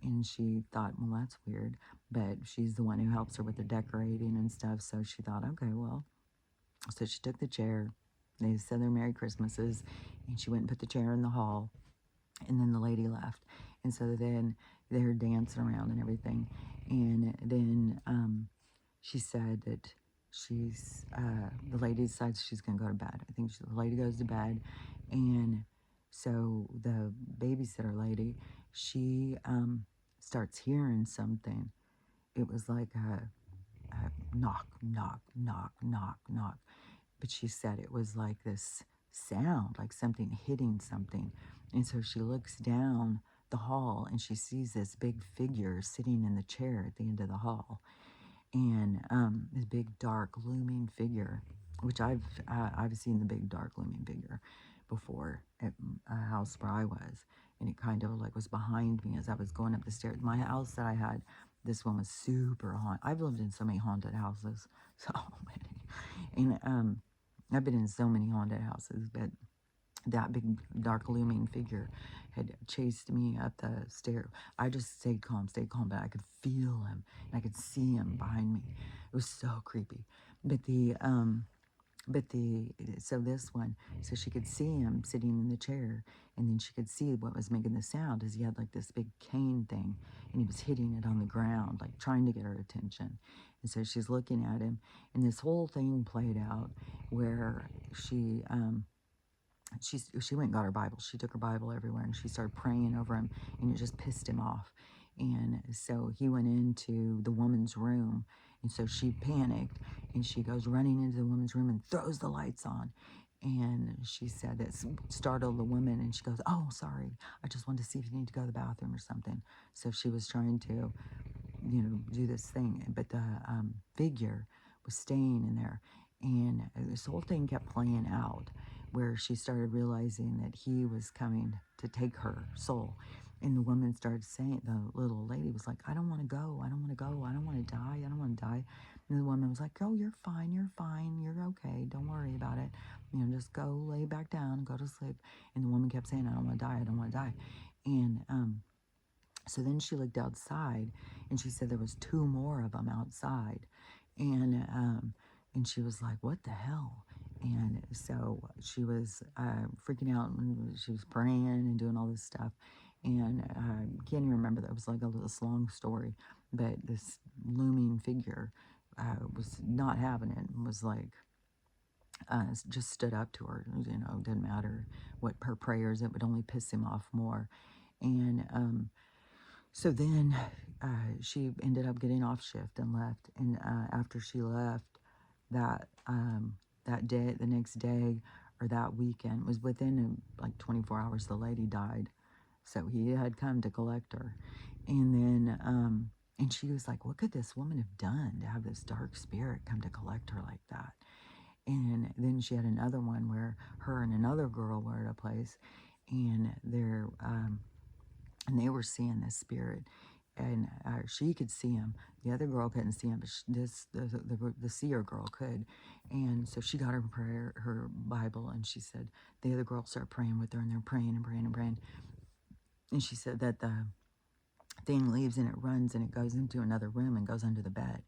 And she thought, well, that's weird, but she's the one who helps her with the decorating and stuff. So she thought, okay, well, so she took the chair. They said their Merry Christmases, and she went and put the chair in the hall, and then the lady left. And so then they're dancing around and everything. And then she said that the lady decides she's going to go to bed. I think the lady goes to bed. And so the babysitter lady, she starts hearing something. It was like a knock, knock, knock, knock, knock. But she said it was like this sound, like something hitting something. And so she looks down the hall, and she sees this big figure sitting in the chair at the end of the hall. And this big dark looming figure, which I've seen the big dark looming figure before at a house where I was, and it kind of like was behind me as I was going up the stairs. My house that I had, this one was super haunted. I've lived in so many haunted houses, so many, and I've been in so many haunted houses, but that big dark looming figure had chased me up the stair. I just stayed calm, but I could feel him and I could see him behind me. It was so creepy. But so this one, so she could see him sitting in the chair, and then she could see what was making the sound is he had like this big cane thing, and he was hitting it on the ground, like trying to get her attention. And so she's looking at him, and this whole thing played out where she went and got her Bible. She took her Bible everywhere, and she started praying over him, and it just pissed him off. And so he went into the woman's room, and so she panicked, and she goes running into the woman's room and throws the lights on. And she said that startled the woman, and she goes, oh, sorry, I just wanted to see if you need to go to the bathroom or something. So she was trying to, do this thing, but the figure was staying in there. And this whole thing kept playing out where she started realizing that he was coming to take her soul. And the woman started saying, the little lady was like, I don't want to go. I don't want to go. I don't want to die. I don't want to die. And the woman was like, oh, you're fine. You're fine. You're okay. Don't worry about it. Just go lay back down and go to sleep. And the woman kept saying, I don't want to die. I don't want to die. And so then she looked outside, and she said there was two more of them outside. And she was like, what the hell? And so she was freaking out, and she was praying and doing all this stuff. And can't even remember that. It was like this long story, but this looming figure was not having it and was like, just stood up to her. You know, didn't matter what her prayers, it would only piss him off more. And so then she ended up getting off shift and left. And after she left, that day, the next day, or that weekend, was within like 24 hours, the lady died. So he had come to collect her. And then, and she was like, what could this woman have done to have this dark spirit come to collect her like that? And then she had another one where her and another girl were at a place, and they were seeing this spirit, and she could see him. The other girl couldn't see him, but the seer girl could. And so she got her prayer, her Bible, and she said the other girl started praying with her, and they're praying and praying and praying. And she said that the thing leaves and it runs and it goes into another room and goes under the bed.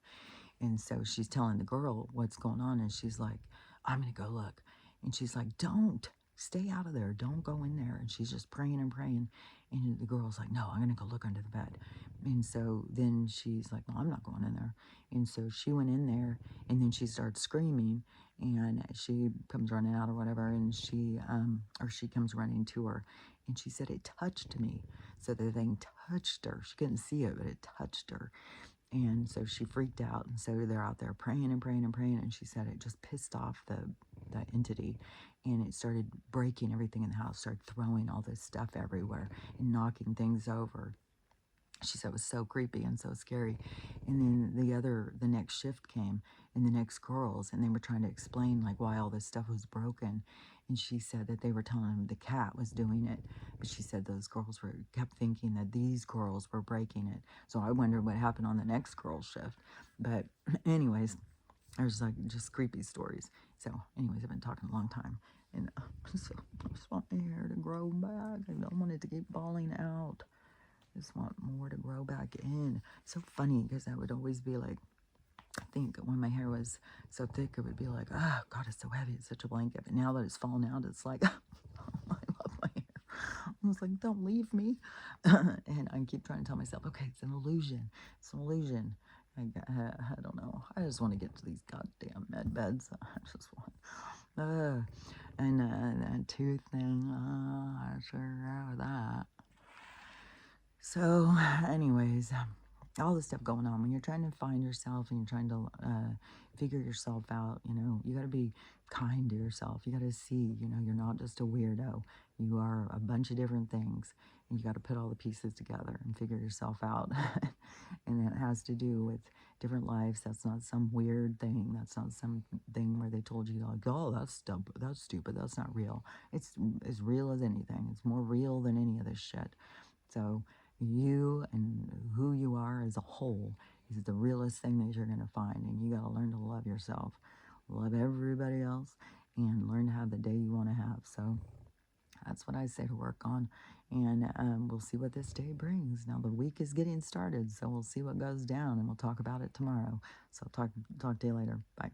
And so she's telling the girl what's going on, and she's like, I'm going to go look. And she's like, don't. Stay out of there. Don't go in there. And she's just praying and praying. And the girl's like, no, I'm going to go look under the bed. And so then she's like, well, I'm not going in there. And so she went in there, and then she starts screaming, and she comes running out or whatever, and she comes running to her. And she said, it touched me. So the thing touched her. She couldn't see it, but it touched her. And so she freaked out. And so they're out there praying and praying and praying. And she said it just pissed off the entity. And it started breaking everything in the house, started throwing all this stuff everywhere and knocking things over. She said it was so creepy and so scary. And then the next shift came, and the next girls, and they were trying to explain like why all this stuff was broken. And she said that they were telling them the cat was doing it, but she said those girls kept thinking that these girls were breaking it. So I wondered what happened on the next girls shift. But anyways, there's like just creepy stories. So anyways, I've been talking a long time, and so I just want my hair to grow back. I don't want it to keep falling out. Just want more to grow back in. So funny, because I would always be like, I think when my hair was so thick, it would be like, oh God, it's so heavy, it's such a blanket. But now that it's fallen out, it's like, I love my hair. I was like, don't leave me. And I keep trying to tell myself, okay, it's an illusion. It's an illusion. I don't know. I just want to get to these goddamn med beds. I just want. And that tooth thing, I sure have that. So, anyways, all this stuff going on when you're trying to find yourself and you're trying to figure yourself out, you know, you got to be kind to yourself. You got to see, you know, you're not just a weirdo. You are a bunch of different things, and you got to put all the pieces together and figure yourself out. And that has to do with different lives. That's not some weird thing. That's not some thing where they told you like, oh, that's stupid. That's stupid. That's not real. It's as real as anything. It's more real than any of this shit. So you and who you are as a whole is the realest thing that you're going to find. And you got to learn to love yourself, love everybody else, and learn to have the day you want to have. So that's what I say to work on. And we'll see what this day brings. Now the week is getting started, so we'll see what goes down, and we'll talk about it tomorrow. So talk to you later. Bye.